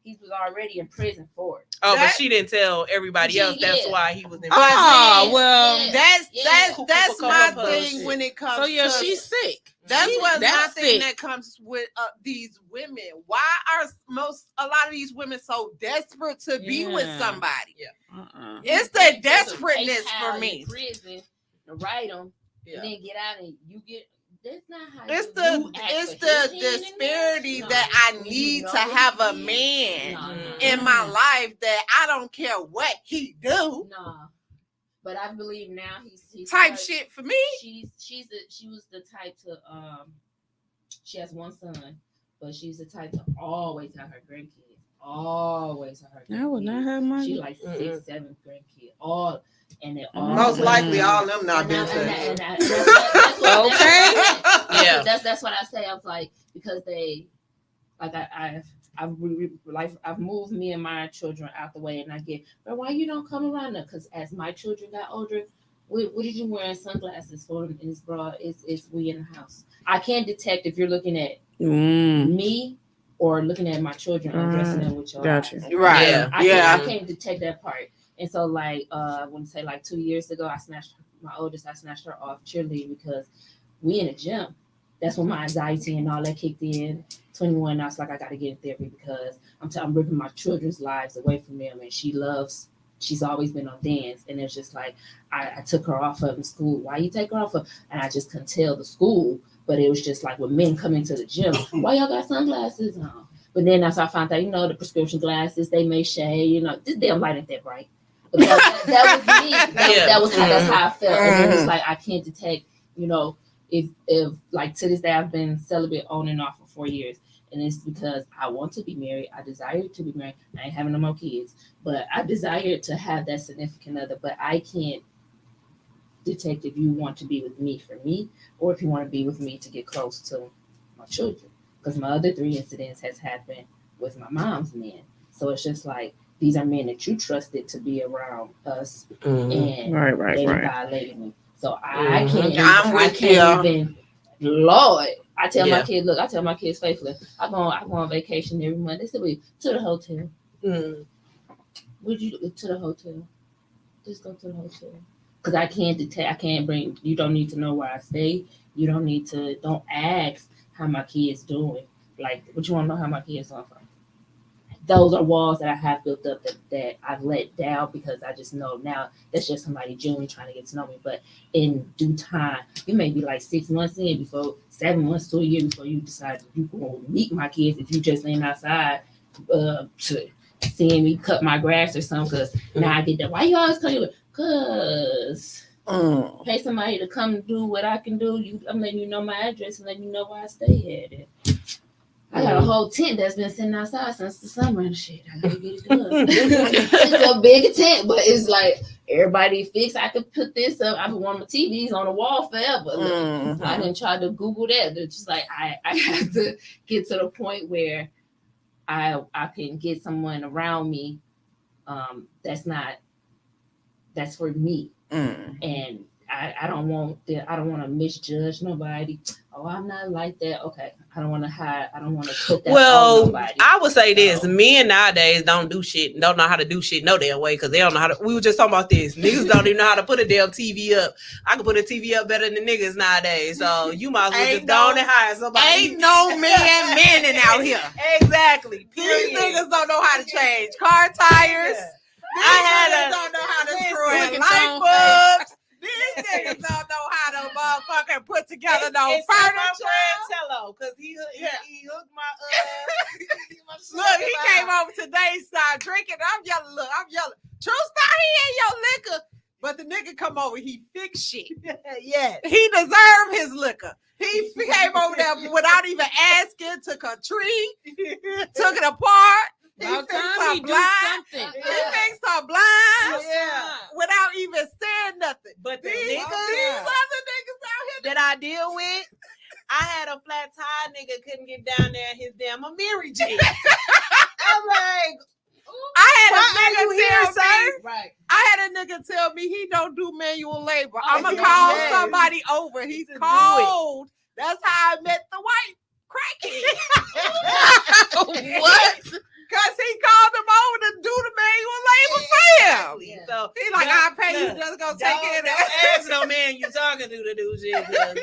He was already in prison for it. Oh, but she didn't tell everybody else. That's why he was in prison. Oh, well, that's my thing when it comes. So she's sick. That's my thing that comes with these women. Why are a lot of these women so desperate to be with somebody? Yeah, it's the desperateness for me. Prison, write them, and then get out and you get. That's not how it's the disparity that I need to have a man in my life that I don't care what he do. No, but I believe now he's type shit for me. She was the type to she has one son, but she's the type to always have her grandkids. Always have her grandkids. I would not have mine. She 6, 7 grandkids. And they're all most likely all them not been touched. Okay. Yeah. That's what I say. I was like, because they I've moved me and my children out the way, and I get, but why you don't come around there? Because as my children got older, what did you wearing sunglasses for? And it's broad. It's we in the house. I can't detect if you're looking at me or looking at my children undressing them with your Gotcha. eyes. Right. Yeah. Yeah. I can't detect that part. And so like I want to say like 2 years ago, I snatched her off cheerleading because we in the gym. That's when my anxiety and all that kicked in. 21, I was like, I gotta get in therapy because I'm ripping my children's lives away from them, and she's always been on dance, and it's just like I took her off of in school. Why you take her off of? And I just couldn't tell the school, but it was just like when men come into the gym, why y'all got sunglasses on? But then as I found out, the prescription glasses, they may shade, this damn light ain't that bright. But that was me. That's how I felt. And then it's like I can't detect, if like to this day I've been celibate on and off for 4 years. And it's because I want to be married. I desire to be married. I ain't having no more kids. But I desire to have that significant other. But I can't detect if you want to be with me for me or if you want to be with me to get close to my children. Because my other 3 incidents has happened with my mom's men. So it's just like, these are men that you trusted to be around us. And they violated me. So I can't even, Lord. I tell my kids faithfully, I go on vacation every month. They said, "Wait, to the hotel." Would you to the hotel? Just go to the hotel. Because I can't bring. You don't need to know where I stay. You don't ask how my kids doing. Like, what you want to know how my kids doing from? Those are walls that I have built up that I've let down because I just know now that's just somebody genuinely trying to get to know me. But in due time, you may be like 6 months in, before 7 months to a year before you decide you going to meet my kids if you just laying outside to seeing me cut my grass or something. Because now I get that. Why you always come here? Because pay somebody to come do what I can do. I'm letting you know my address and letting you know where I stay at. I got a whole tent that's been sitting outside since the summer and shit. I gotta get it done. It's a big tent, but it's like everybody fixed. I could put this up. I've been wanting my TVs on the wall forever. I didn't try to Google that. It's just like I have to get to the point where I can get someone around me that's for me. And I don't want to misjudge nobody. Oh, I'm not like that. Okay. I don't want to hide. I don't want to put that on nobody. I would say this. Men nowadays don't do shit. Don't know how to do shit no damn way because they don't know how to. We were just talking about this. Niggas don't even know how to put a damn TV up. I can put a TV up better than niggas nowadays. So you might as well just go on and hire somebody. Ain't no men out here. Exactly. These niggas don't know how to change car tires. These niggas don't know how to screw in light bulbs. These niggas don't know how to motherfucking put together no furniture. Hello, because he hooked my Look, he came over today, started drinking. I'm yelling. True star, he ain't your liquor. But the nigga come over, he fixed shit. Yes. He deserved his liquor. He came over there without even asking, took a tree, took it apart. He fixed her blind. He fixed her blind without even saying nothing. But these other niggas out here that I deal with, I had a flat tire nigga couldn't get down there in his damn Amiri G. I'm like, I had a nigga tell me he don't do manual labor. I'm gonna call somebody over. He's cold. That's how I met the white crackhead. What? Because he called him over to do the manual labor for him. Yeah. So he like, I'll pay you, just go take care of that. Ask no man you talking to do shit. God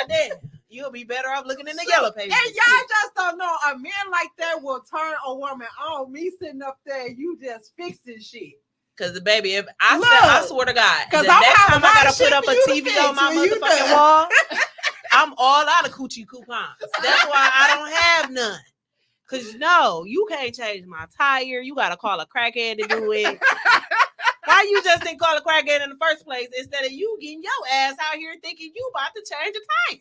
damn. You'll be better off looking in the yellow pages. And y'all just don't know, a man like that will turn a woman on. Me sitting up there, you just fixing shit. Cause baby, if I swear to God, the next time I gotta put up a TV on my motherfucking wall, I'm all out of coochie coupons. That's why I don't have none. Cause no, you can't change my tire. You gotta call a crackhead to do it. Why you just didn't call a crackhead in the first place instead of you getting your ass out here thinking you about to change a tire?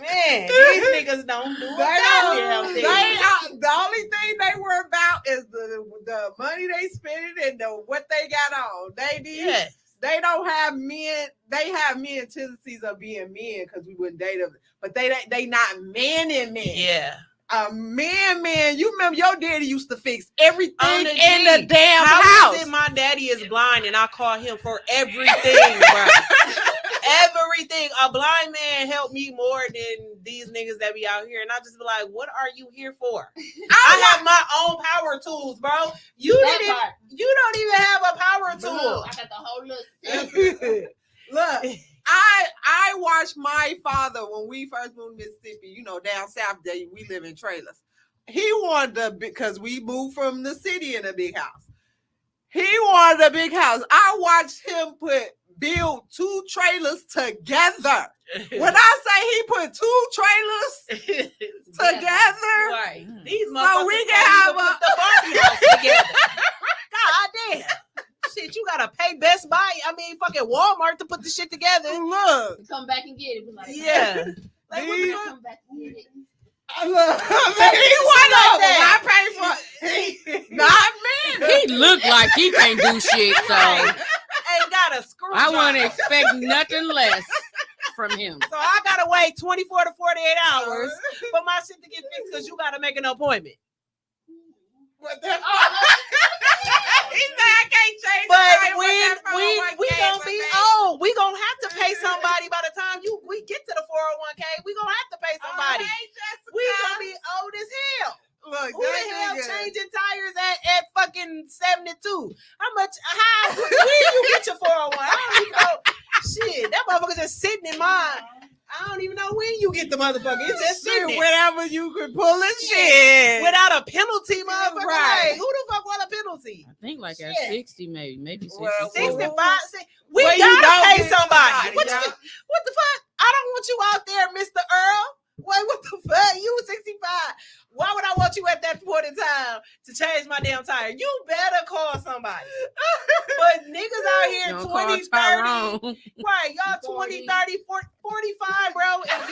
Man, these niggas don't do it. The only thing they worry about is the money they spending and what they got on. They don't have men. They have men tendencies of being men because we wouldn't date them, but they not men in men. Yeah. Man, you remember your daddy used to fix everything in the damn house. How is it my daddy is blind and I call him for everything, bro? everything. A blind man helped me more than these niggas that be out here. And I just be like, what are you here for? I have my own power tools, bro. You don't even have a power tool. I got the whole little Look, I watched my father when we first moved to Mississippi, you know, down south there, we live in trailers. He wanted to, because we moved from the city in a big house. He wanted a big house. I watched him build 2 trailers together. When I say he put 2 trailers together, right? These so we can have the Barbie house together. God damn. Shit, you gotta pay Best Buy. I mean, fucking Walmart to put the shit together. Look, come back and get it. Like, yeah, like what the fuck? Come back and get it. Look, he went over. I paid for it. Not me. He looked like he can't do shit, so ain't got a screw. I wouldn't expect nothing less from him. So I gotta wait 24 to 48 hours for my shit to get fixed because you gotta make an appointment. What the fuck? He said I can't change. But we gonna be old. We gonna have to pay somebody by the time we get to the 401k. We gonna have to pay somebody. We gonna be old as hell. Look, who the hell changing tires at fucking 72? How when you get your 401? I don't even know. Shit, that motherfucker just sitting in mine. I don't even know when you get the motherfucker. It's just sitting whenever you could pull it, shit without a penalty, motherfucker. Right? Like, who the fuck want a penalty? I think like at 60, maybe 60. Well, 65. We gotta pay somebody. What the fuck? I don't want you out there, Mr. Earl. Wait, what the fuck? You 65. Why would I want you at that point in time to change my damn tire? You better call somebody. But niggas out here 20, 30, right, y'all 20, 30, 40, 45, bro, and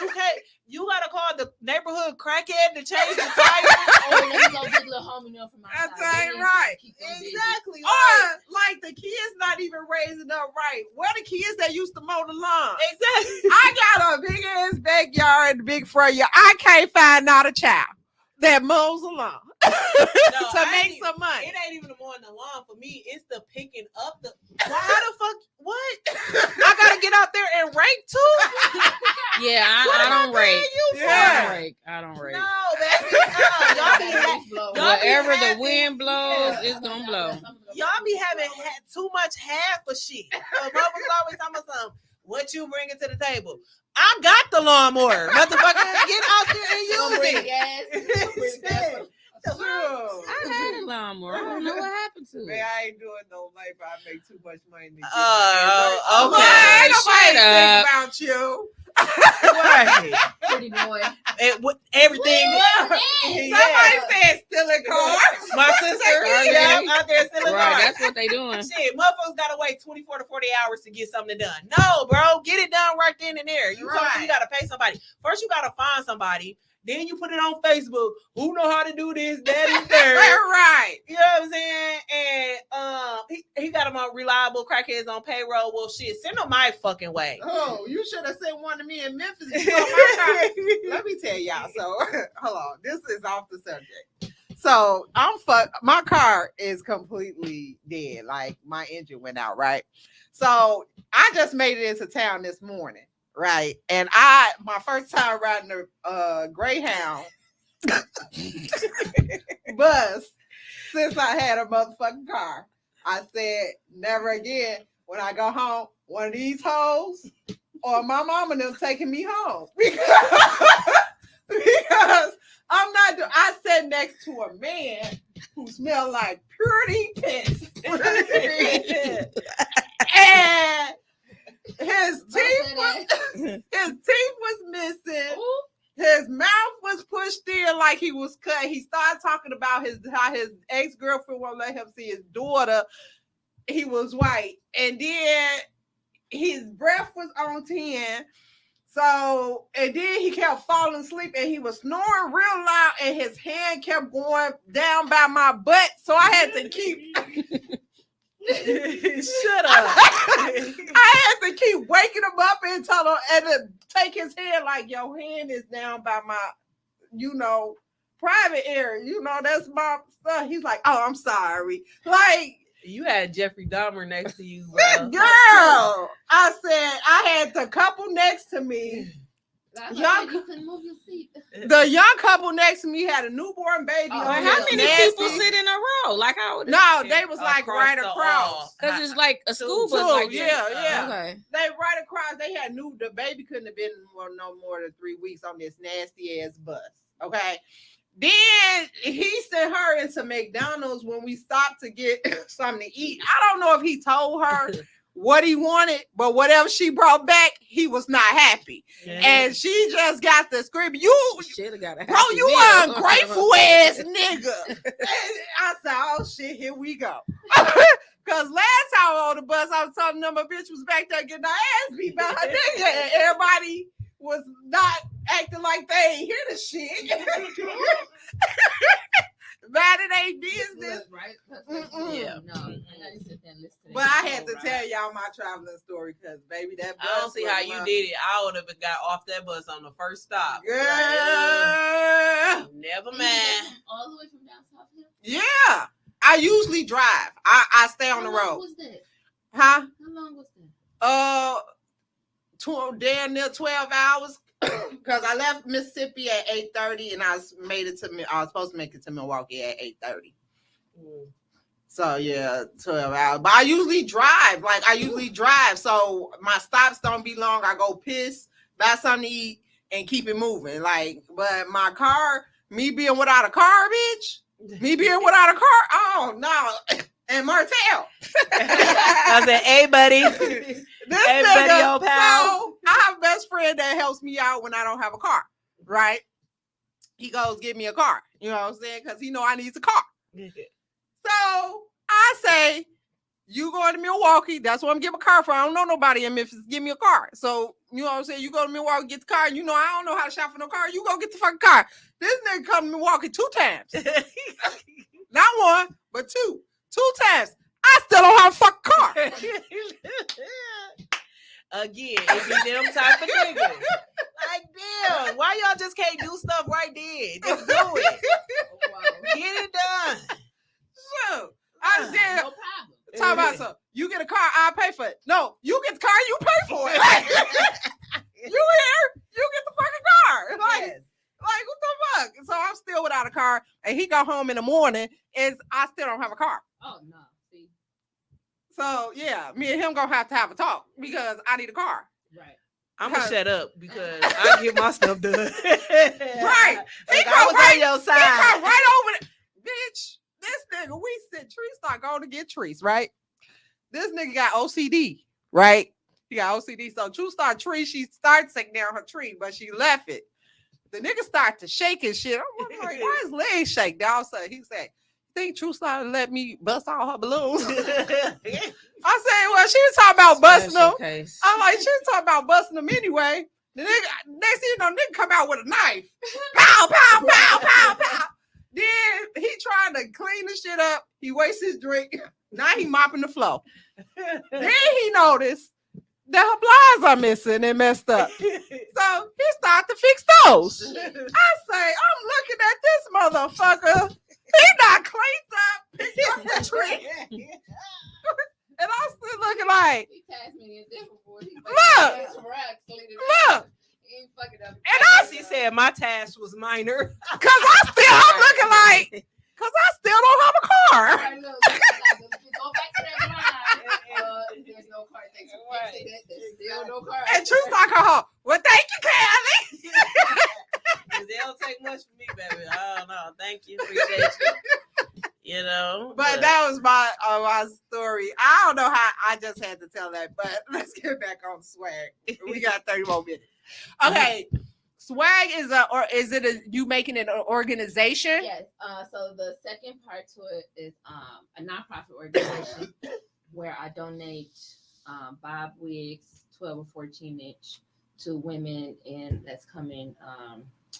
you gotta call the neighborhood crackhead to change the tire. Let me go get a little homie now from my That's side. right. Exactly. Or like the kids not even raising up right. Where the kids that used to mow the lawn? Exactly. I got a big ass backyard and big front yard. I can't find not a child that mows the lawn to make some money. It ain't even the mowing the lawn for me. It's the picking up the. Why the fuck? What? I gotta get out there and rake too. Yeah, I don't rake. I don't rake. No, baby. Y'all be wherever the wind blows, it's gonna blow. Y'all be having too much half of shit. So motherfuckers always talking about something. What you bringing to the table? I got the lawnmower. Motherfucker, get out there and use it. I had a lawnmower. I don't know what happened to it. Man, I ain't doing no labor. I make too much money. Okay. Nobody think about you. Right. Pretty boy. Everything. Somebody said stealing cars. My sister out there stealing cars. That's what they doing. Shit, motherfuckers gotta wait 24 to 40 hours to get something done. No, bro, get it done right then and there. You gotta pay somebody. First, you gotta find somebody. Then you put it on Facebook. Who know how to do this, that, and third. Right. You know what I'm saying? And he got them on reliable crackheads on payroll. Well, shit, send them my fucking way. Oh, you should have sent one to me in Memphis. Let me tell y'all. So, hold on. This is off the subject. So, my car is completely dead. Like, my engine went out, right? So, I just made it into town this morning. Right. And my first time riding a Greyhound bus since I had a motherfucking car. I said, never again. When I go home, one of these hoes or my mama them taking me home. Because I'm not I sat next to a man who smelled like purity piss. And his teeth was missing. Ooh. His mouth was pushed in like he was cut. He started talking about how his ex-girlfriend won't let him see his daughter. He was white. And then his breath was on 10. So, and then he kept falling asleep and he was snoring real loud and his hand kept going down by my butt. So I had to keep... Shut up. I had to keep waking him up and tell him and to take his hand like your hand is down by my, private area. That's my stuff. He's like, oh, I'm sorry. Like, You had Jeffrey Dahmer next to you, bro. Girl, I said I had the couple next to me. You couldn't move your seat. The young couple next to me had a newborn baby. Oh, on How it. many Nasty. people sit in a row? Like how would it? No, they was like Across right the across. hall. Because it's like a school Two, bus. Like yeah, that. yeah. Okay. They right across. They had the baby couldn't have been no more than 3 weeks on this nasty ass bus. Okay. Then he sent her into McDonald's when we stopped to get something to eat. I don't know if he told her what he wanted, but whatever she brought back, he was not happy. Yeah. And she just got the scream. You Should have got a bro, happy you meal. ungrateful ass nigga. And I said, oh shit, here we go. Because last time on the bus, I was telling them a bitch was back there getting her ass beat by her nigga. And everybody was not acting like they ain't hear the shit. Bad it ain't business. Right? Yeah. No, I gotta sit there and listen to But I had to tell y'all my traveling story because, baby, that bus I don't see was how you did it. I would have got off that bus on the first stop. Girl. Never mind. All the way from down south here. Yeah. I usually drive. I stay on the How long road. was that? Huh? How long was that? Damn near 12 hours because I left Mississippi at 8:30 and I was supposed to make it to Milwaukee at 8:30. So yeah, 12 hours. But I usually drive. So my stops don't be long. I go piss, buy something to eat, and keep it moving. But my car, me being without a car, bitch. Oh no. And Martell. I said, hey, buddy. This Hey, nigga, buddy, old pal. so I have a best friend that helps me out when I don't have a car, right? He goes, get me a car. You know what I'm saying? Because he know I need a car. So I say, you going to Milwaukee. That's what I'm getting a car for. I don't know nobody in Memphis. Give me a car. So, you know what I'm saying? You go to Milwaukee, get the car. You know, I don't know how to shop for no car. You go get the fucking car. This nigga come to Milwaukee 2 times. Not one, but 2. 2 times. I still don't have a fucking car. Again, it be them type of niggas. Like, damn, why y'all just can't do stuff right then? Just do it. Get it done. So, I said, No problem. talk about something. You get a car, I'll pay for it. No, you get the car, you pay for it. You here, you get the fucking car. Like what the fuck? So I'm still without a car, and he got home in the morning, and I still don't have a car. Oh no. See. So yeah, me and him gonna have to have a talk because I need a car. Right. I'm gonna shut up because I get my stuff done. Right. Like, I was on your He side. come right over there. Bitch, this nigga, we sit Tree start going to get trees, right? This nigga got OCD, right? He got OCD. So True start tree, she starts taking down her tree, but she left it. The nigga start to shake his shit. I'm like, why his legs shake? All of a sudden, he said, think True started to let me bust all her balloons. I said, well, she was talking about busting them. I'm like, she was talking about busting them anyway. The nigga, next thing you know, nigga come out with a knife. Pow, pow, pow, pow, pow. Then he trying to clean the shit up. He wastes his drink. Now he mopping the floor. Then he noticed that her blinds are missing and messed up. So he started to fix those. I say, I'm looking at this motherfucker. He not cleaned up, picked up the tree. And I'm still looking like, He tasked me in different boys. Look. He ain't fucking up. And She said my task was minor. I'm looking like, because I still don't have a car. Right, look, go back to that line. There's no car. Thanks for fixing it. There's still no car. And True's like, oh, well, thank you, Callie. They don't take much from me, baby. I don't know. Thank you. Appreciate you. You know. But that was my story. I don't know how I just had to tell that, but let's get back on swag. We got 30 more minutes. Okay. S.W.A.G is it you making it an organization? Yes. So the second part to it is a nonprofit organization where I donate bob wigs, 12 or 14 inch, to women that's coming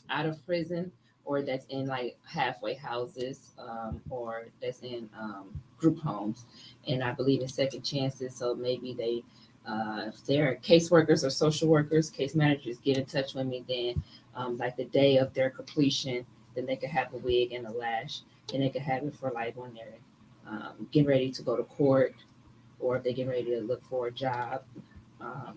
out of prison or that's in like halfway houses or that's in group homes. And I believe in second chances. So maybe they if they're caseworkers or social workers, case managers get in touch with me, then like the day of their completion, then they could have a wig and a lash, and they could have it for like when they're getting ready to go to court, or if they're getting ready to look for a job.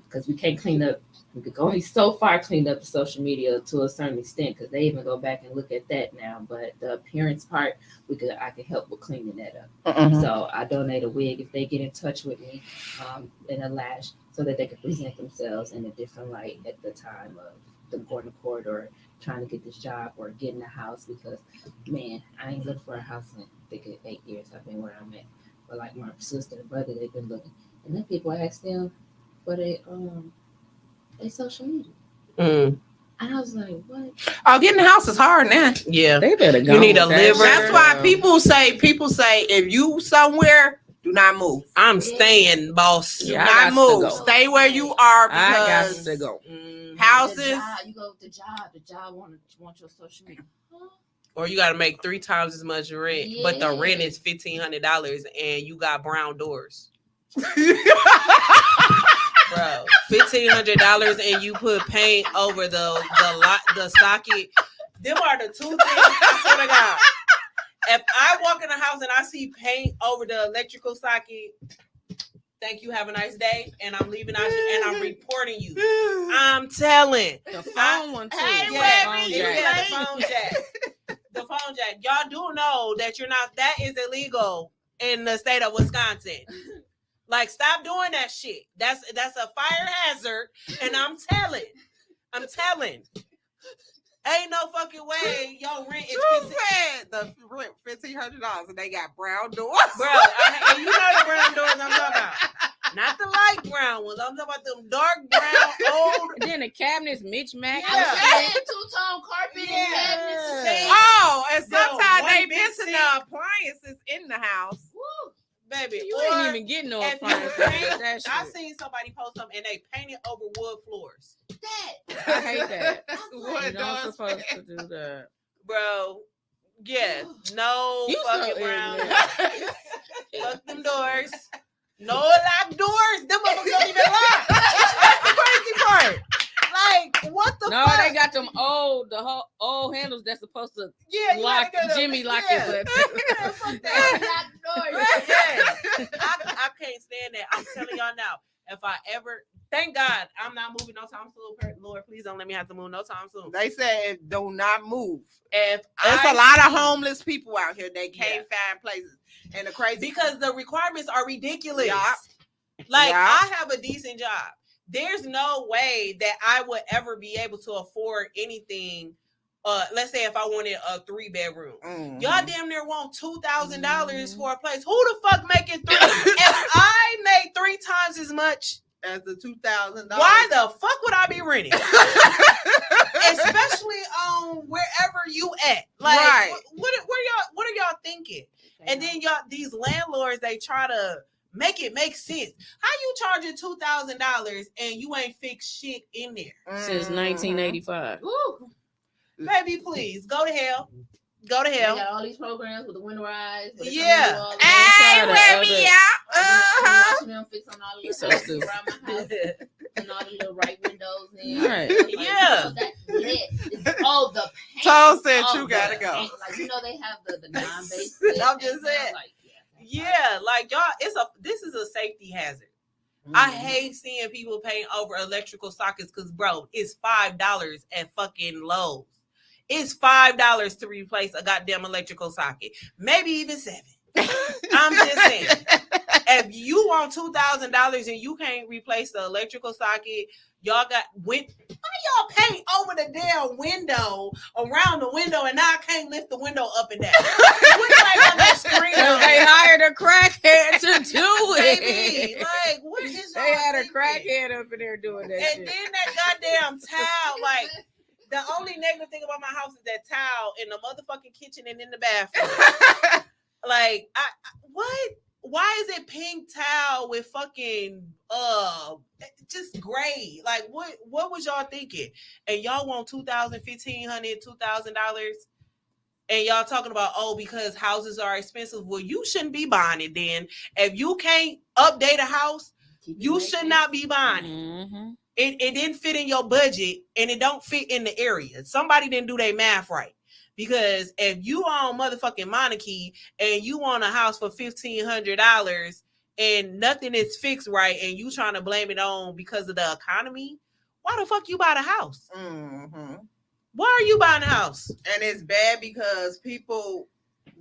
Because we can't clean up, we could only so far clean up the social media to a certain extent, because they even go back and look at that now. But the appearance part, I can help with cleaning that up. Mm-hmm. So I donate a wig if they get in touch with me, and a lash, so that they can present themselves in a different light at the time of them going to court or trying to get this job or getting a house. Because man, I ain't looked for a house in a good 8 years. I've been where I'm at. But like my sister and brother, they've been looking, and then people ask them for they social media. And I was like, what? Oh, getting a house is hard now. Yeah. They better go. You need a liver. That's why people say if you somewhere, do not move. I'm staying, boss. Do Yeah, not I got to move. go. Stay where you are, I got because to go. houses. You go with the job want your social media. Huh? Or you got to make 3 times as much rent, but the rent is $1,500 and you got brown doors. Bro, $1,500 and you put paint over the socket. Them are the 2 things. I swear to God. If I walk in a house and I see paint over the electrical socket, thank you, have a nice day, and I'm leaving out and I'm reporting you. I'm telling. The phone one too. Hey, The phone jack. The phone jack. Y'all do know that that is illegal in the state of Wisconsin. Like, stop doing that shit. That's a fire hazard, and I'm telling. Ain't no fucking way your rent is the rent $1,500 and they got brown doors. Bro, and you know the brown doors I'm talking about. Not the light brown ones. I'm talking about them dark brown, old. And then the cabinets mismatched. Yeah. Two-tone carpet and cabinets. Oh, and sometimes one they big missing sink. the appliances in the house. Woo. Baby, You or ain't even getting no if you appliances. paint- That shit. I seen somebody post them and they painted over wood floors. That. I hate that. What You're not does- supposed to do that. Bro, yes, no You fucking so brown. ignorant. Fuck them doors. No locked doors. Them motherfuckers don't even lock. That's the crazy part. Like, what the No, fuck? they got them old handles that's supposed to yeah, you lock gotta get Jimmy lock yeah. it, Yeah, fuck that. That Yeah. I can't stand that. I'm telling y'all now. If I ever, thank God, I'm not moving no time soon. Lord, please don't let me have to move no time soon. They said do not move. If There's I a lot of see- homeless people out here. They can't find places. And the crazy because the requirements are ridiculous. Yeah. Like, Yeah. I have a decent job. There's no way that I would ever be able to afford anything. Let's say if I wanted a 3-bedroom. Y'all damn near want $2,000 for a place. Who the fuck making 3? If I make 3 times as much as the $2,000. why the fuck would I be renting? Especially on wherever you at. Like, Right. what are y'all thinking? And then these landlords, they try to make it make sense. How you charging $2,000 and you ain't fixed shit in there? Since 1985. Woo. Baby, please go to hell. Go to They hell. got all these programs with the winterized. Yeah. Hey, the wear other- me out. Uh-huh. Watching them fix on all the You so little stupid. around my house and all the little right windows. And Right. Yeah. That's lit. It's, the paint. Toe said Oh, you gotta the go. paint. Like, they have the non-base. I'm just saying. Like, Yeah, like y'all, this is a safety hazard. I hate seeing people paying over electrical sockets because, bro, it's $5 at fucking Lowe's. It's $5 to replace a goddamn electrical socket, maybe even $7. I'm just saying, if you want $2,000 and you can't replace the electrical socket, y'all got why y'all paint over the damn window around the window and now I can't lift the window up and down. What like on that screen? Because they hired a crackhead to do Baby, it. like what is They had a thinking? crackhead up in there doing that And shit. then that goddamn towel, like the only negative thing about my house is that towel in the motherfucking kitchen and in the bathroom. Like, what? Why is it pink towel with fucking just gray? Like, what was y'all thinking? And y'all want $2,000, $1,500, $2,000, and y'all talking about because houses are expensive. Well, you shouldn't be buying it then. If you can't update a house, you should not be buying it. Mm-hmm. It didn't fit in your budget and it don't fit in the area. Somebody didn't do their math right. Because if you own motherfucking Monarchy and you want a house for $1,500 and nothing is fixed right and you trying to blame it on because of the economy, why the fuck you buy the house? Mm-hmm. Why are you buying a house? And it's bad because people,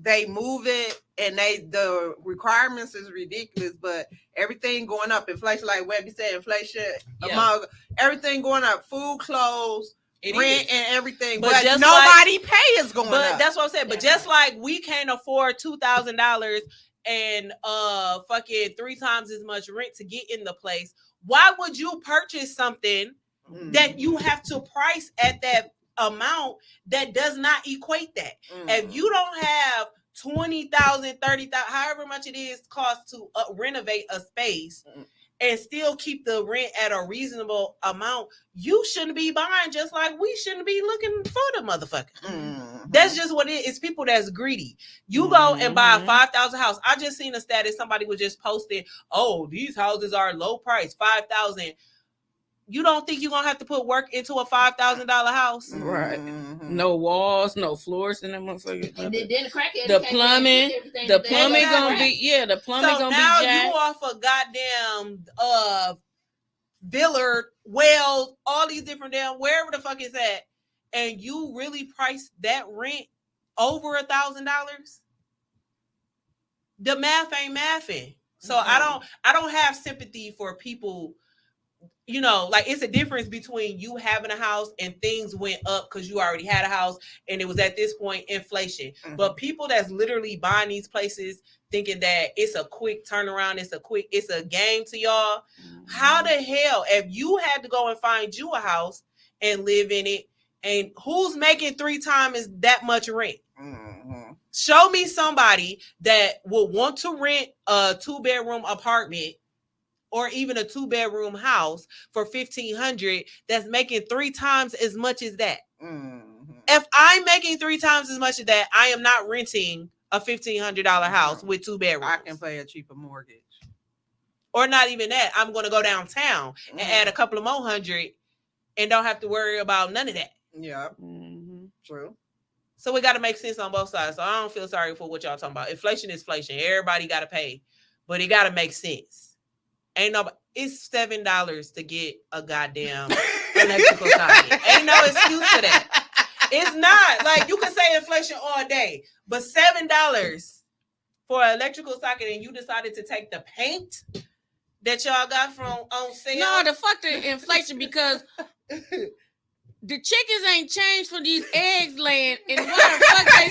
they move it and the requirements is ridiculous, but everything going up. Inflation, like Webby said, inflation, among everything going up, food, clothes, rent, and everything. But just nobody pay is going up. But that's what I'm saying. But just like we can't afford $2,000 and fucking 3 times as much rent to get in the place, why would you purchase something that you have to price at that amount that does not equate that? If you don't have $20,000, $30,000, however much it is cost to renovate a space and still keep the rent at a reasonable amount, you shouldn't be buying, just like we shouldn't be looking for the motherfucker. That's just what it is. It's people that's greedy. You go and buy a $5,000 house. I just seen a status, somebody was just posting, oh, these houses are low price, $5,000. You don't think you're gonna have to put work into a $5,000 house? Right. No walls, no floors in that motherfucker. And then the crackheads, the plumbing gonna be the plumbing so gonna now be jacked. You off a goddamn Villard, Wells, all these different damn wherever the fuck is at, and you really price that rent over $1,000? The math ain't mathing. So I don't have sympathy for people. You know, like it's a difference between you having a house and things went up because you already had a house and it was at this point inflation. But people that's literally buying these places thinking that it's a quick turnaround, it's a game to y'all. How the hell, if you had to go and find you a house and live in it, and who's making 3 times that much rent? Show me somebody that would want to rent a 2-bedroom apartment or even a 2-bedroom house for $1,500 that's making 3 times as much as that. If I'm making 3 times as much as that, I am not renting a $1,500 house with 2 bedrooms. I can pay a cheaper mortgage. Or not even that. I'm going to go downtown and add a couple of more hundred and don't have to worry about none of that. Yeah. True. So it got to make sense on both sides. So I don't feel sorry for what y'all talking about. Inflation is inflation. Everybody got to pay, but it got to make sense. Ain't nobody. It's $7 to get a goddamn electrical socket. Ain't no excuse for that. It's not. Like, you can say inflation all day, but $7 for an electrical socket, and you decided to take the paint that y'all got from on sale. No, the fuck the inflation, because the chickens ain't changed for these eggs laying. And why the fuck they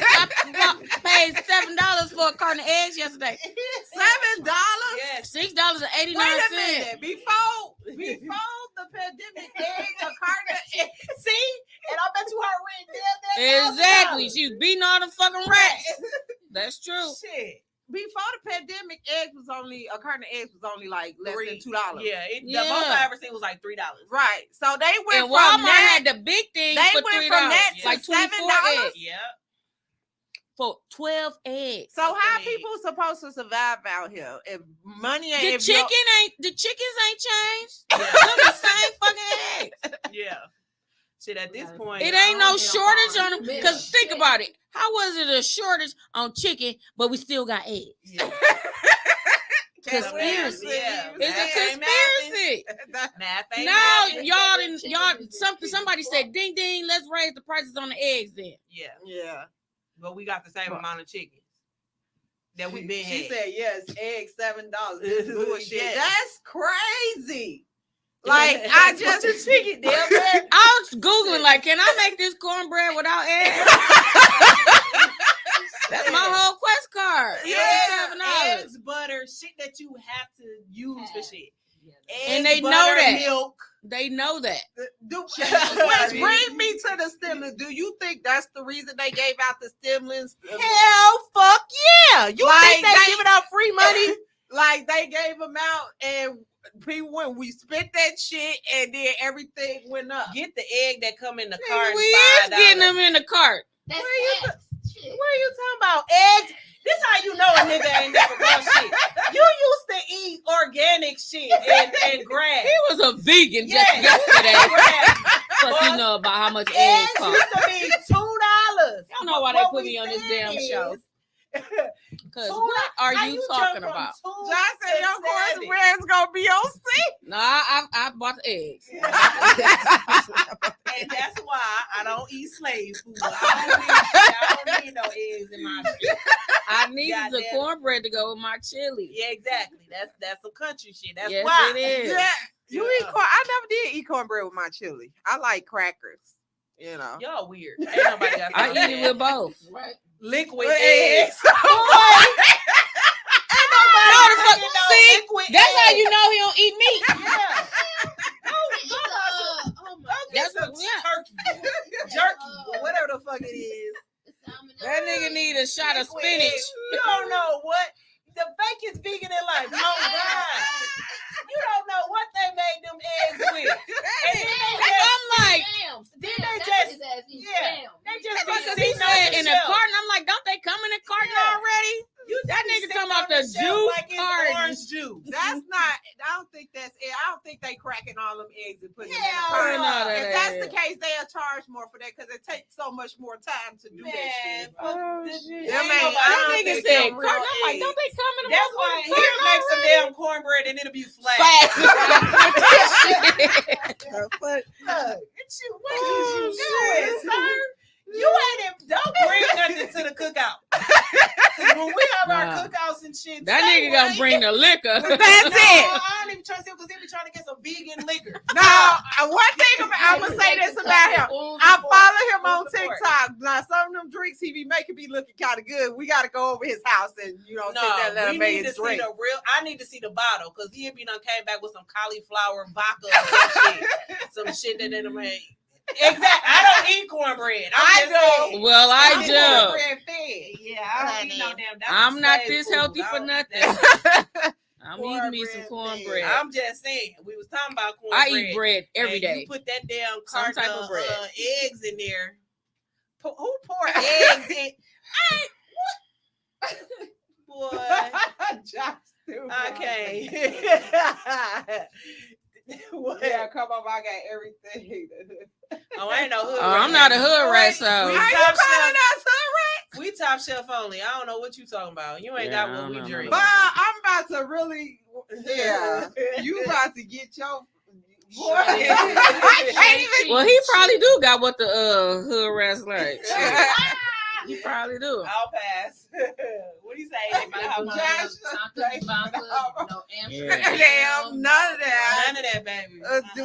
paid $7 for a carton of eggs yesterday? $7? Yes. $6.89. Wait a minute. Before the pandemic, eggs, a carton of eggs. See? And I bet you her rent did that. Exactly. She was beating all the fucking rats. That's true. Shit. Before the pandemic, a carton of eggs was only like less than $2. Yeah, the most I ever seen was like $3. Right. So they went and from Walmart that. had the big thing They for went $3. from that to like 24 $7. eggs. Yeah. For 12 eggs. So how people supposed to survive out here if money ain't? The chickens ain't changed. They're the same fucking eggs. Yeah. Shit, at this point, it ain't no shortage on them. Because think about it. How was it a shortage on chicken, but we still got eggs? Yeah. Conspiracy. Yeah. It's a conspiracy. Math ain't y'all somebody said, ding ding, let's raise the prices on the eggs then. Yeah. But we got the same amount of chickens that we been She had. said, yes, eggs $7. This bullshit. Yes. That's crazy. Like, I just chicken damn. I was Googling, like, can I make this cornbread without eggs? That's my whole quest card. Yeah, eggs, butter, shit that you have to use for shit. Eggs, and they butter, know that. Milk. They know that. Which brings me to the stimulus. Do you think that's the reason they gave out the stimulus? Hell, fuck yeah! You think they giving out free money? Like they gave them out, and people when we spent that shit, and then everything went up. Get the egg that come in the cart. We is getting them in the cart. Where you talking about? Eggs? This how you know a nigga ain't never bought shit. You used to eat organic shit and grass. He was a vegan just yesterday. But you know about how much eggs cost. Used to be $2. Y'all know why they put me on this damn show. Because what are you talking about? Josh said your cornbread's gonna be on C. No, I bought the eggs. And that's why I don't eat slave food. I don't need no eggs in my shit. I needed the cornbread to go with my chili. Yeah, exactly. That's some country shit. That's Yes, why. it is. Yeah, you eat corn. I never did eat cornbread with my chili. I like crackers. You know, Y'all weird. Ain't nobody got I eat it with both. Right. liquid With eggs. eggs. That's how you know he don't eat meat. Yeah. That's Some yeah. turkey. Jerky. Or whatever the fuck it is. That nigga need a shot of Liquid spinach. eggs. You don't know what the fakest vegan in life. Oh God. You don't know what they made them eggs with. And then I'm like, they just because he said in a carton. I'm like, don't they come in a carton already? That nigga talking about the juice like it's carton. orange juice. That's not. I don't think that's it. I don't think they cracking all them eggs and putting them in the Hell pot. no. If that's the case, they'll charge more for that because it takes so much more time to do that shit. Oh, shit. Yeah, man, That nigga said real carton. I'm like, don't they come in a That's why motherfucking he'll carton make some already? damn cornbread and it'll be flat. Look, what is you doing, sir? You don't bring nothing to the cookout. Cause when we have our cookouts and shit, That nigga gonna bring the liquor. That's it. I don't even trust him because he be trying to get some vegan liquor. No, one thing I'm gonna say this about him. I follow him on TikTok. Now some of them drinks he be making me looking kind of good. We got to go over his house and sit there and let we him make need to his see drink. the real. I need to see the bottle because he be done came back with some cauliflower vodka or some shit that they made. Exactly. I don't eat cornbread. I do. Well, I do. Cornbread fed. Yeah, I don't eat no damn. That's I'm not slave this food. healthy I for don't- nothing. I'm eating me some Cornbread, cornbread. I'm just saying. We was talking about cornbread. I eat bread every and day. You put that damn Some carton type of bread. eggs in there. Who pour eggs in? Boy, Josh, stupid. okay. What? Yeah, come on, I got everything. Oh, I ain't no hood. I'm not a hood rat, so. Are you calling us hood We top shelf only. I don't know what you talking about. You ain't Yeah, got I what we don't know. drink. But I'm about to really, you about to get your. Boy, I can't even. Well, he probably do got what the hood rats like. He probably do. I'll pass. What do you say? Josh, No damn, none of that. None of that, baby.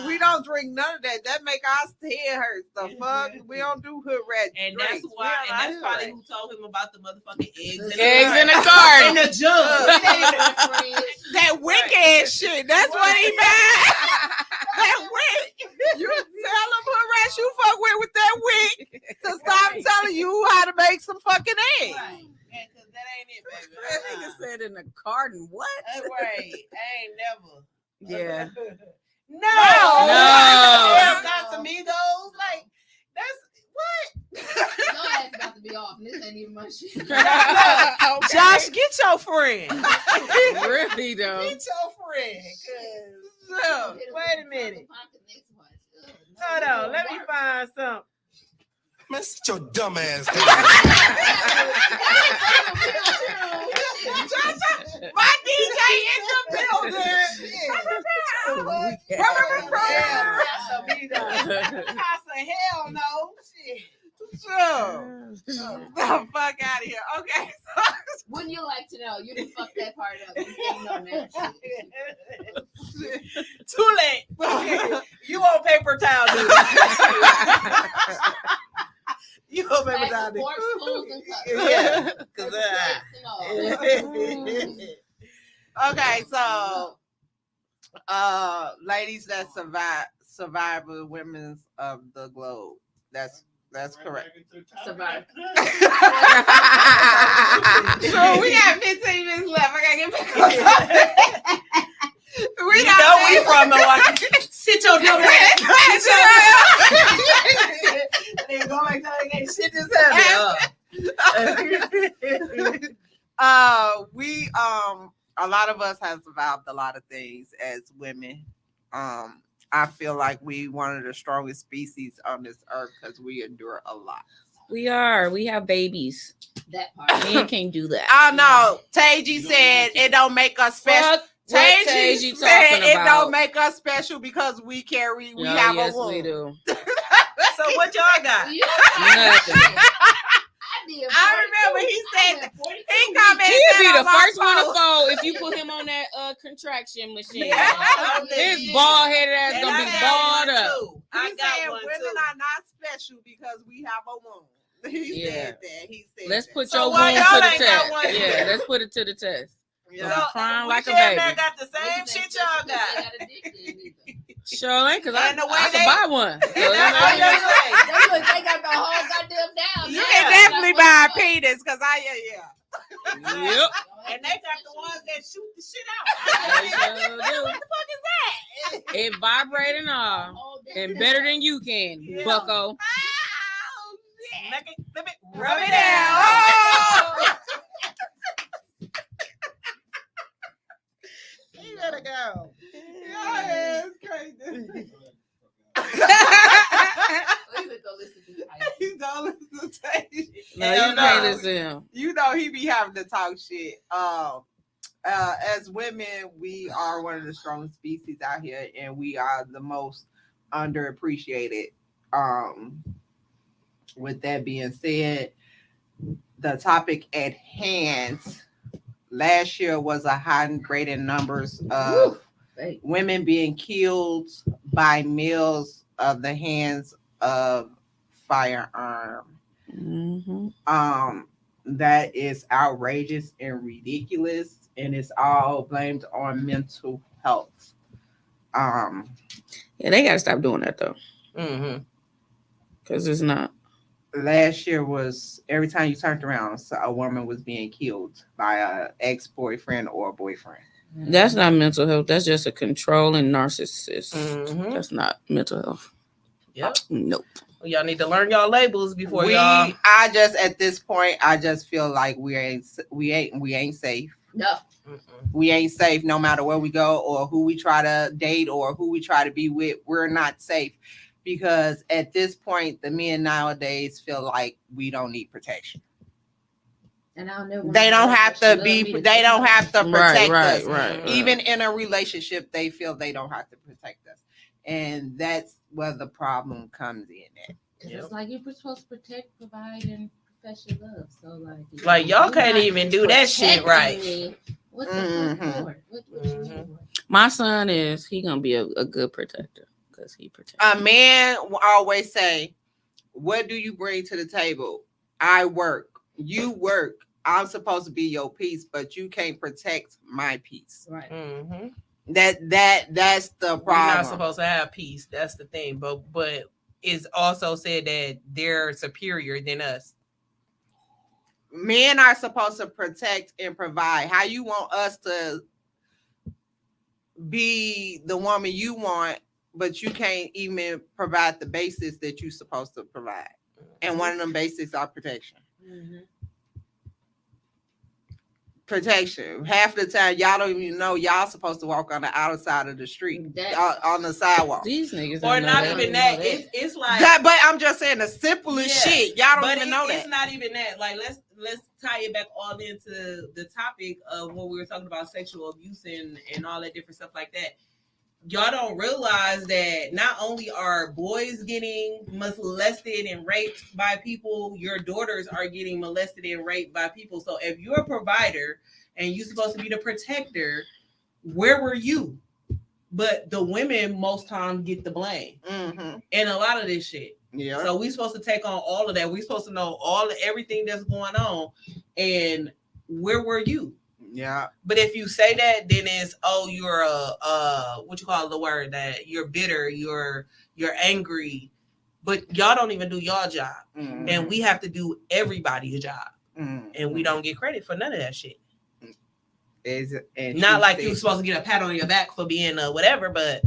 We don't drink none of that. That make our head hurt. The fuck, we don't do hood rat. And drinks. that's why. We And don't that's do probably that. who told him about the motherfucking eggs Eggs in a carton. in the jug. That wick ass shit. That's what he meant. That wick. You tell him hood rats you fuck with that wick to stop telling you how to make some fucking eggs. Right. Yeah, cause that ain't it, baby. That nigga said in a carton. What? That's right. I ain't never. Yeah. No. No. Casamigos. Like, that's what? Your ass about to be off. This ain't even my shit. Okay. Josh, get your friend. Really though. Get your friend. Cause wait a minute. Hold on. Let me find something. Man, sit your dumb ass down. My DJ in the building. Casa, hell no. Shit. Sure. The fuck out of here. Okay. Wouldn't you like to know? You didn't fuck that part up. You didn't know that shit. Too late. You on paper towel, dude. You on paper towel, dude. Fork, spoons, and cups. Yeah. Cause, Plates and all. Okay, so ladies that survive with women's of the globe. That's correct. Survive. So we got 15 minutes left. I gotta get back on topic. you know we from Milwaukee. Sit your dumb ass. Nigga, go back to the game. Shit this We a lot of us have survived a lot of things as women. I feel like we one of the strongest species on this earth because we endure a lot. We are. We have babies. That part. Men can't do that. Oh no, Taiji said it don't make us special. Fuck what Taiji Taiji said talking it about. don't make us special because we carry, we have yes, a womb. we do. So what y'all got? You Nothing. I remember he said that. He commented He'd be on the my first one to post. fold if you put him on that contraction machine. Yeah. His bald headed ass And gonna I be got balled one up. too. I He's got saying one women too. are not special because we have a womb. He Yeah. said that. He said Let's that. put So your why womb y'all to the ain't got test. one Yeah, yet? let's put it to the test. Yeah. So, crying we like a damn near baby. got the same shit y'all got. Sure ain't, because I And the way can they- buy one. So, And that's all y'all say. They got the whole goddamn down. You can definitely buy a penis because yeah. Yep. And they got the ones that shoot the shit They out. sure do. What the fuck is that? It vibrating all. And better than you can, Yeah. bucko. Make it, flip it, Rub rub it it down. down. Oh! You better go. Yeah, it's crazy. You don't listen to Taiji. No, you can't listen to him. You know he be having to talk shit. As women, we are one of the strongest species out here, and we are the most underappreciated. With that being said, the topic at hand last year was a high and greater numbers of women being killed by males of the hands of firearm. Mm-hmm. That is outrageous and ridiculous, and it's all blamed on mental health. Yeah, they gotta stop doing that though, Mm-hmm. because it's not. Last year was every time you turned around, so a woman was being killed by a ex-boyfriend or a boyfriend. That's not mental health. That's just a controlling narcissist. Mhm. That's not mental health. Yep. Nope. Y'all need to learn y'all labels before y'all. I just at this point, I just feel like we ain't safe. No. Mm-mm. We ain't safe no matter where we go or who we try to date or who we try to be with. We're not safe because at this point, the men nowadays feel like we don't need protection. And I'll never. They don't have to be. They don't have to protect us. Right. Even in a relationship, they feel they don't have to protect us, and that's where the problem comes in. At. Because it's like you're supposed to protect, provide, and profess your love. So Like y'all can't even do that shit right. Me, what the fuck for? What you Mhm. mean? My son he gonna be a good protector because he protects. A man will always say, "What do you bring to the table? I work. You work. I'm supposed to be your peace, but you can't protect my peace." Right. Mm-hmm. That's the problem. We're not supposed to have peace. That's the thing. But it's also said that they're superior than us. Men are supposed to protect and provide. How you want us to be the woman you want, but you can't even provide the basis that you're supposed to provide. And one of them basics are protection. Mm-hmm. Protection. Half the time, y'all don't even know y'all supposed to walk on the outer side of the street, on the sidewalk. These niggas Or don't know not that. even that. It's like But I'm just saying the simplest shit. Y'all don't even know that. It's not even that. Like let's tie it back all into the topic of what we were talking about, sexual abuse and all that different stuff like that. Y'all don't realize that not only are boys getting molested and raped by people, your daughters are getting molested and raped by people. So if you're a provider and you're supposed to be the protector, where were you? But the women most times get the blame in a lot of this shit. Yeah. So we're supposed to take on all of that. We're supposed to know everything that's going on. And where were you? Yeah. But if you say that, then it's you're what you call the word that you're bitter, you're angry, but y'all don't even do y'all job, and we have to do everybody's job, and we don't get credit for none of that shit. Not like you're supposed to get a pat on your back for being whatever, but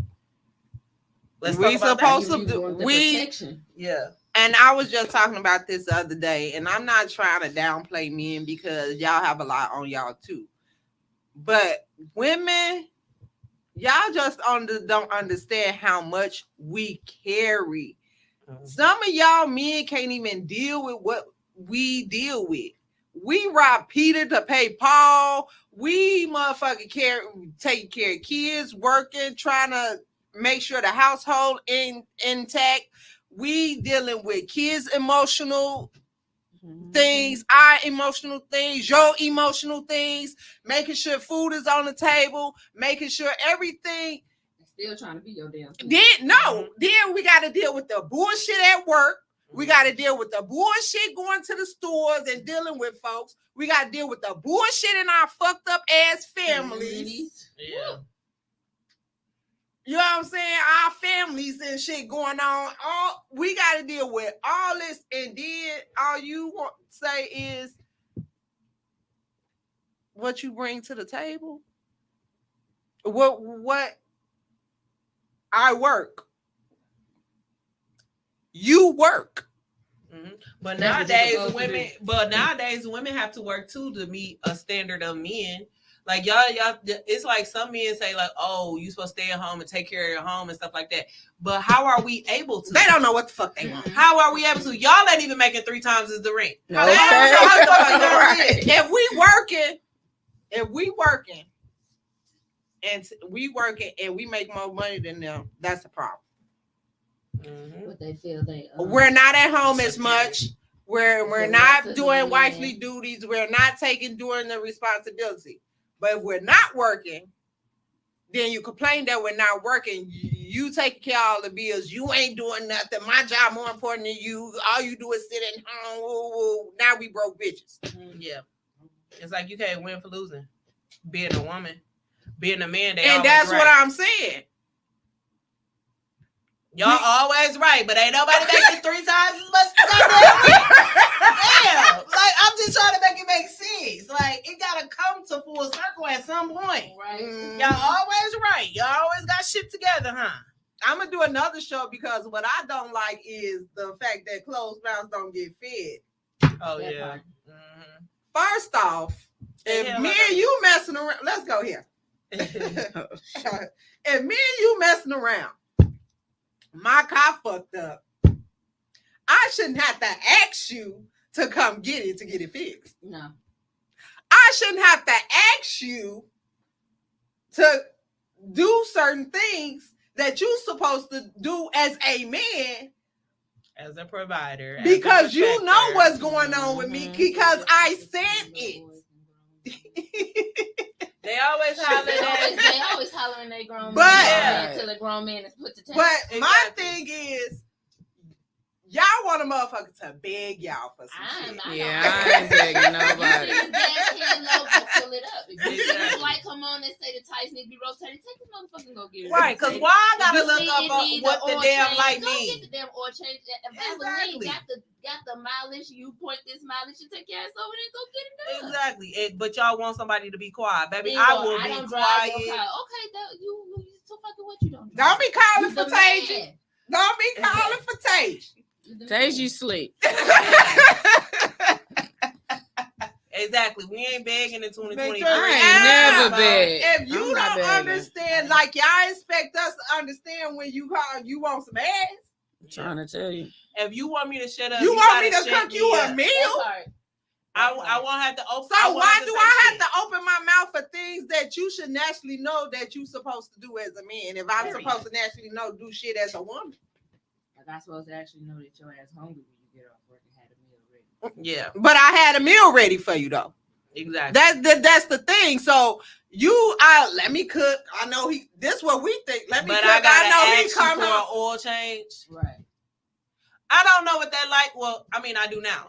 let's talk about protection. Yeah. And I was just talking about this the other day, and I'm not trying to downplay men because y'all have a lot on y'all too. But women, y'all just don't understand how much we carry Some of y'all men can't even deal with what we deal with. We rob Peter to pay Paul. We motherfucking taking care of kids, working, trying to make sure the household intact. We dealing with kids' emotional things, our emotional things, your emotional things, making sure food is on the table, making sure everything. Still trying to be your damn. Then we got to deal with the bullshit at work. We got to deal with the bullshit going to the stores and dealing with folks. We got to deal with the bullshit in our fucked up ass families. Yeah. You know what I'm saying? Our families and shit going on. We got to deal with all this, and then all you want to say is what you bring to the table. What I work. You work. Mm-hmm. But nowadays women have to work too to meet a standard of men. Like y'all, it's like some men say like, "Oh, you supposed to stay at home and take care of your home and stuff like that." But how are we able to? They don't know what the fuck they want. How are we able to? Y'all ain't even making 3 times as the rent. No, If we working, and we make more money than them, that's the problem. Mm-hmm. What they feel we're not at home as much. We're not doing wifely duties. We're not taking doing the responsibility. But if we're not working, then you complain that we're not working. You taking care of all the bills. You ain't doing nothing. My job more important than you. All you do is sit at home. Woo, woo. Now we broke bitches. Yeah. It's like you can't win for losing. Being a woman. Being a man. And that's what I'm saying. Y'all always right, but ain't nobody making 3 times as much. Damn. Like, I'm just trying to make it make sense. Like, it gotta come to full circle at some point. Right. Y'all always right. Y'all always got shit together, huh? I'm gonna do another show because what I don't like is the fact that closed mouths don't get fed. Oh, yeah. Mm-hmm. First off, if me and you messing around, let's go here. If me and you messing around, my car fucked up, I shouldn't have to ask you to come get it fixed. No. I shouldn't have to ask you to do certain things that you're supposed to do as a man. As a provider. Because you know what's going on with me because I said it. They always hollering they always hollering they grown men until the grown man is put to test. But my thing is, y'all want a motherfucker to beg y'all for some shit. I ain't begging nobody. Pull it up. If you see this light come on and say the tights need to be rotated, take this motherfucker and go get it. Right, because why I gotta look up what the damn light means? Go get the damn oil change. Exactly. Got the mileage. You point this mileage, you take your ass over there and go get it done. Exactly. But y'all want somebody to be quiet, baby. I will be be quiet. quiet. Okay, you so fucking what you don't do. Don't be calling for Tage. Don't be calling for Tage. Tage, you sleep. Exactly. We ain't begging in 2023. I ain't never begged. If you don't understand, like y'all expect us to understand when you call, you want some ass. I'm trying to tell you. If you want me to shut up, you want me to cook you a meal? I won't have to open. So why do I have to open my mouth for things that you should naturally know that you're supposed to do as a man? If I'm supposed to naturally know do shit as a woman. Like I'm supposed to actually know that your ass hungry when you get off work and had a meal ready. Yeah. But I had a meal ready for you though. Exactly. That's the thing. So let me cook. I know this what we think. Let me cook. I know he come for an oil change. Right. I don't know what that light. Well, I mean, I do now.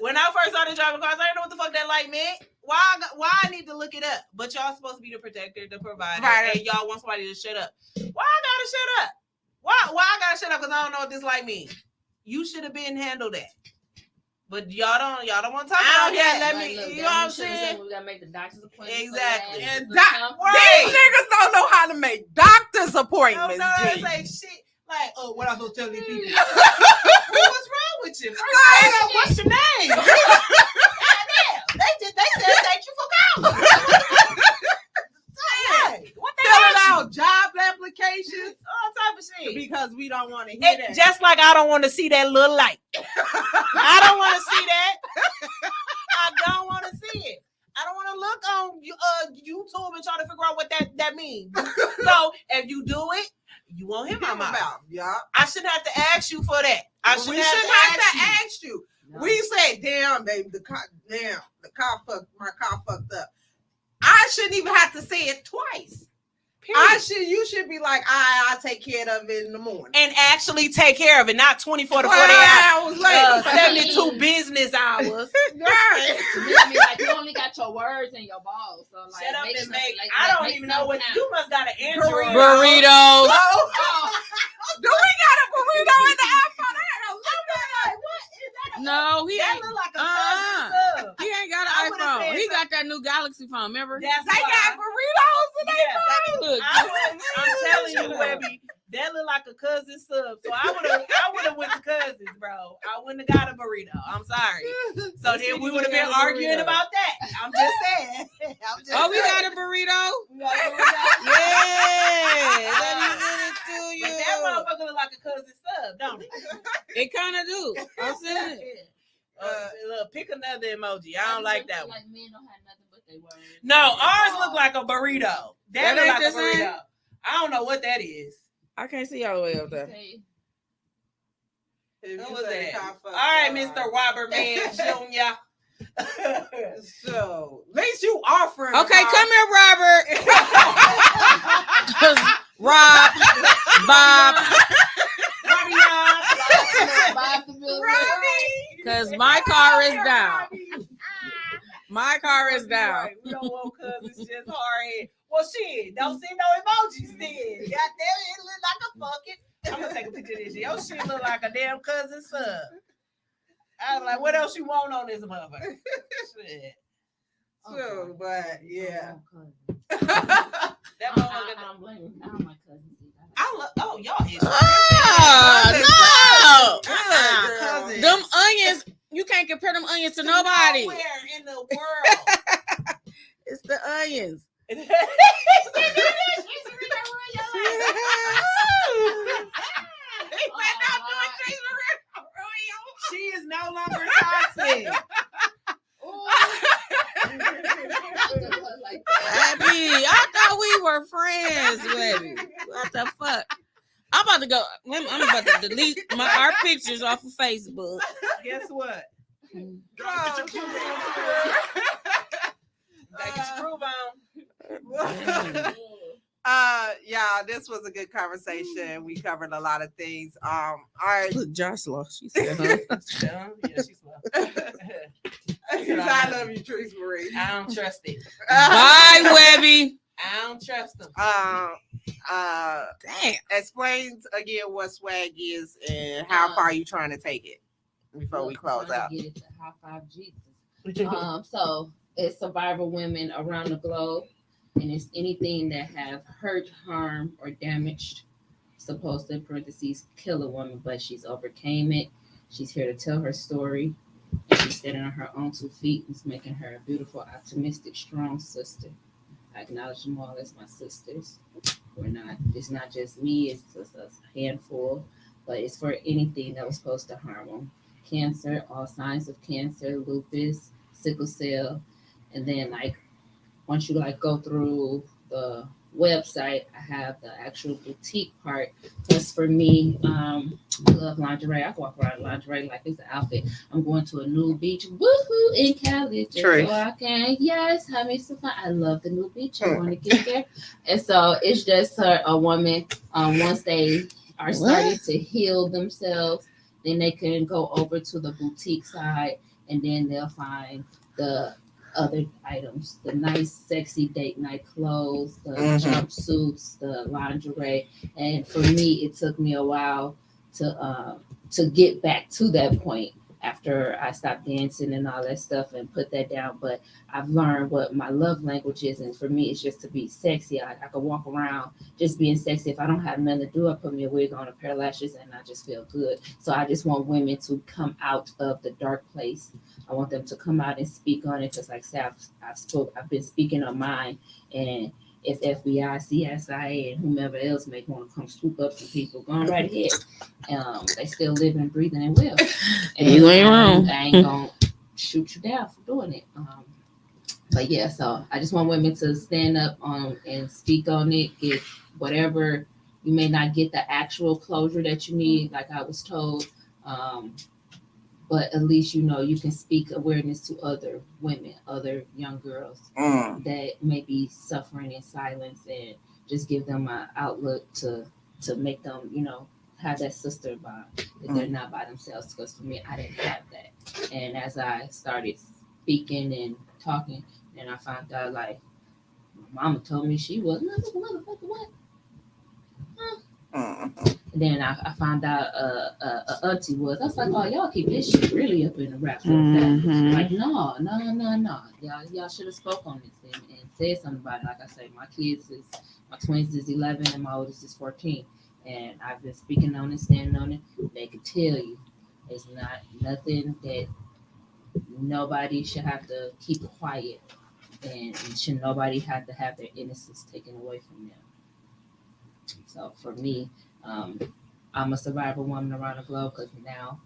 When I first started driving cars, I didn't know what the fuck that light meant. Why I need to look it up? But y'all supposed to be the protector, the provider, right. And y'all want somebody to shut up. Why I gotta shut up? Why I gotta shut up? Because I don't know what this light means. You should have been handled that. But y'all don't want to talk about that. Let me. Look, you know what I'm saying? We gotta make the doctor's appointment. Exactly. And these niggas don't know how to make doctor's appointments. No, they say shit. Like, oh, what I'm supposed to tell these people? What's wrong with you? What's your name? They said thank you for calling. What the Filling out job applications, all type of shit. Because we don't want to hear that. Just like I don't want to see that little light. I don't want to see that. I don't want to see it. I don't want to look on YouTube and try to figure out what that means. So if you do it, you won't hear my mouth. Yeah. I shouldn't have to ask you for that. We shouldn't have to ask you. No. We said, "Damn, baby, my car fucked up." I shouldn't even have to say it twice. You should be like, I'll take care of it in the morning. And actually take care of it, not 24 to 48 hours later. 72 business hours. Right. I mean, like, you only got your words and your balls. So, like, Shut up make and sure, make. like, I don't make even know what. something You must got an Android. Burritos. Do we got a burrito in the iPhone? I had a little bit like, what is that? No, he That ain't. look like a cousin sub. He ain't got I an would've iPhone. said He so. got that new Galaxy phone. Remember? That's They why. got burritos in their Yeah. Look, I'm telling you, Webby, that look like a cousin sub. So I would have went to cousins, bro. I wouldn't have got a burrito. I'm sorry. So then we would have been arguing about that. I'm just saying. oh, we got a burrito. We got a burrito. Yeah, let me send it to But you. that motherfucker look like a cousin sub, don't it? It kind of do. I'm saying it. Look, pick another emoji. I don't like that one. Like, men don't have nothing but they words. No, ours look like a burrito. That That look ain't like a the same? burrito. I don't know what that is. I can't see all the way up there. Okay. Who was that? All right, Mr. Robert Man Jr. So, at least you offering. Okay, come here, Robert. 'Cause Rob, Bob, because my car is down. My car is down. We don't want cousins just hard head. Well, shit, don't see no emojis then. God damn it, it look like a fucking. I'm gonna take a picture of this shit. Your shit look like a damn cousin sub. I was like, what else you want on this motherfucker? Shit. So, but yeah. That I motherfucker. don't blame him. I don't like cousins either. I love. Oh, y'all is. No. Them onions, you can't compare them onions to nobody. Nowhere in the world. It's the onions. She is no longer toxic. Abby, I thought we were friends, baby. What the fuck? I'm about to go. I'm about to delete our pictures off of Facebook. Guess what? Oh, Gotta get your groove on. yeah, this was a good conversation. We covered a lot of things. All right. Look, Josh lost. She said, huh? Yeah, she's slow. I love you, Trace Marie. I don't trust it. Bye, Webby. I don't trust them. Damn. Explain again what S.W.A.G is and how far you trying to take it before we close out. Get it to high five Jesus. So it's survivor women around the globe, and it's anything that have hurt, harmed, or damaged. Supposed to, in parentheses, kill a woman, but she's overcame it. She's here to tell her story. And she's standing on her own 2 feet. It's making her a beautiful, optimistic, strong sister. I acknowledge them all as my sisters. It's not just me, it's just a handful, but it's for anything that was supposed to harm them. Cancer, all signs of cancer, lupus, sickle cell, and then once you go through the website, I have the actual boutique part. Plus for me, I love lingerie. I walk around in lingerie like it's an outfit. I'm going to a new beach, woohoo, in Cali. True. So I can, have me some fun. I love the new beach. I want to get there. And so it's just a woman, once they are starting to heal themselves, then they can go over to the boutique side, and then they'll find the other items, the nice sexy date night clothes, the jumpsuits, the lingerie. And for me, it took me a while to get back to that point after I stopped dancing and all that stuff and put that down. But I've learned what my love language is, and for me, it's just to be sexy. I can walk around just being sexy. If I don't have nothing to do, I put me a wig on, a pair of lashes, and I just feel good. So I just want women to come out of the dark place. I want them to come out and speak on it, because like I said, I've been speaking on mine, and if FBI, CSIA, and whomever else may want to come swoop up some people, going right ahead. They still living, breathing, and well. And you ain't wrong. I ain't gonna shoot you down for doing it. But yeah, so I just want women to stand up and speak on it. Get whatever, you may not get the actual closure that you need, like I was told. But at least you can speak awareness to other women, other young girls that may be suffering in silence, and just give them an outlook to make them, have that sister bond, that they're not by themselves. Because for me, I didn't have that. And as I started speaking and talking, and I found out, like, my mama told me she was motherfucker what? Then I found out auntie was. I was like, oh, y'all keep this shit really up in the rap. Like, no. Y'all should have spoke on this and said something about it. Like I say, my twins is 11 and my oldest is 14. And I've been speaking on it, standing on it. They could tell you it's not nothing that nobody should have to keep quiet, and should nobody have to have their innocence taken away from them. So for me, I'm a survivor woman around the globe, because now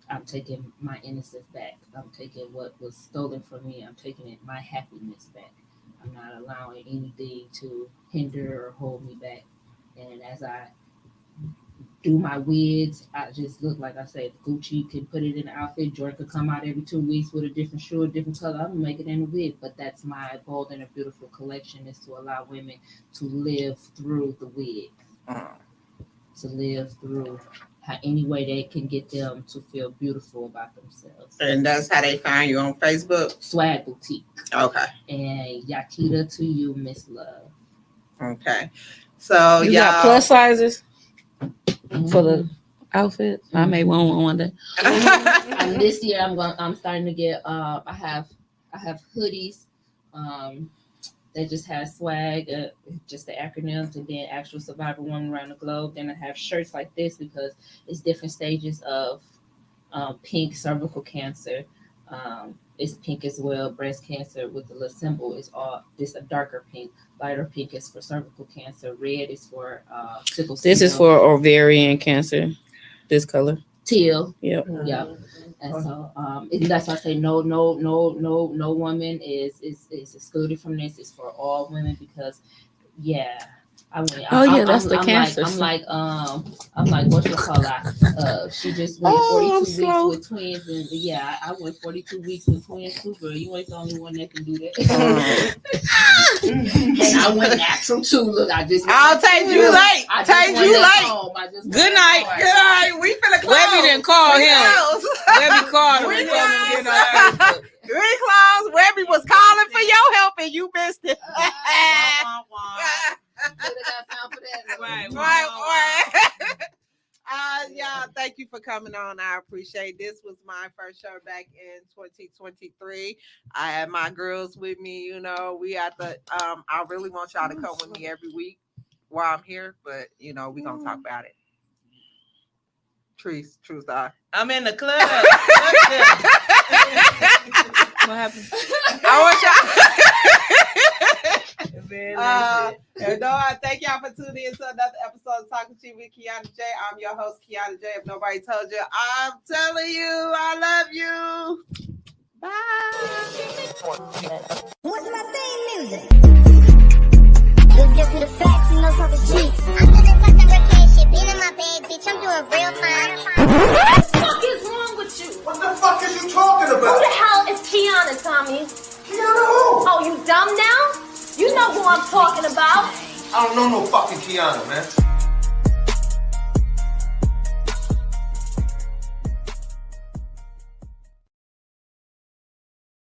I'm taking my innocence back. I'm taking what was stolen from me. I'm taking my happiness back. I'm not allowing anything to hinder or hold me back. And as I do my wigs, I just look, like I said, Gucci can put it in the outfit. Jordan could come out every 2 weeks with a different shoe, a different color. I'm gonna make it in a wig. But that's my bold and a beautiful collection, is to allow women to live through the wig, to live through any way they can get them to feel beautiful about themselves. And that's how they find you on Facebook? S.W.A.G Boutique. Okay. And Yakita to you, Miss Love. Okay. So you got plus sizes for the outfit. I may want one day. And this year I'm starting to get I have hoodies that just have swag, just the acronyms, and then actual survivor woman around the globe. Then I have shirts like this, because it's different stages of pink cervical cancer. It's pink as well. Breast cancer with the little symbol is all this, a darker pink. Lighter pink is for cervical cancer. Red is for sickle cell. This is for ovarian cancer. This color. Teal. Yep. Yep. And so that's why I say no woman is excluded from this. It's for all women, because that's the cancer. I'm like what you call that? She just went 42 weeks with twins, and I went 42 weeks with twins too, girl. You ain't the only one that can do that. And I went natural too. Look, I'll take you late. Good night. Good night. We finna close. Webby didn't call him. Webby called him. We closed. Webby was calling for your help, and you missed it. Y'all, thank you for coming on. I appreciate it. This was my first show back in 2023. I had my girls with me. We at the I really want y'all to come with me every week while I'm here, but we're gonna talk about it. True star. I'm in the club. What happened? I want y'all. I thank y'all for tuning in to another episode of Talking Cheap with Kianna J. I'm your host, Kianna J. If nobody told you, I'm telling you, I love you. Bye. What's my theme music? Let's get to the facts, talking cheap. I'm living for some recreation shit, being in my bed, bitch. I'm doing real time. What the fuck is wrong with you? What the fuck is you talking about? Who the hell is Kianna, Tommy? Kianna who? Oh, you dumb now? You know who I'm talking about. I don't know no fucking Kianna, man.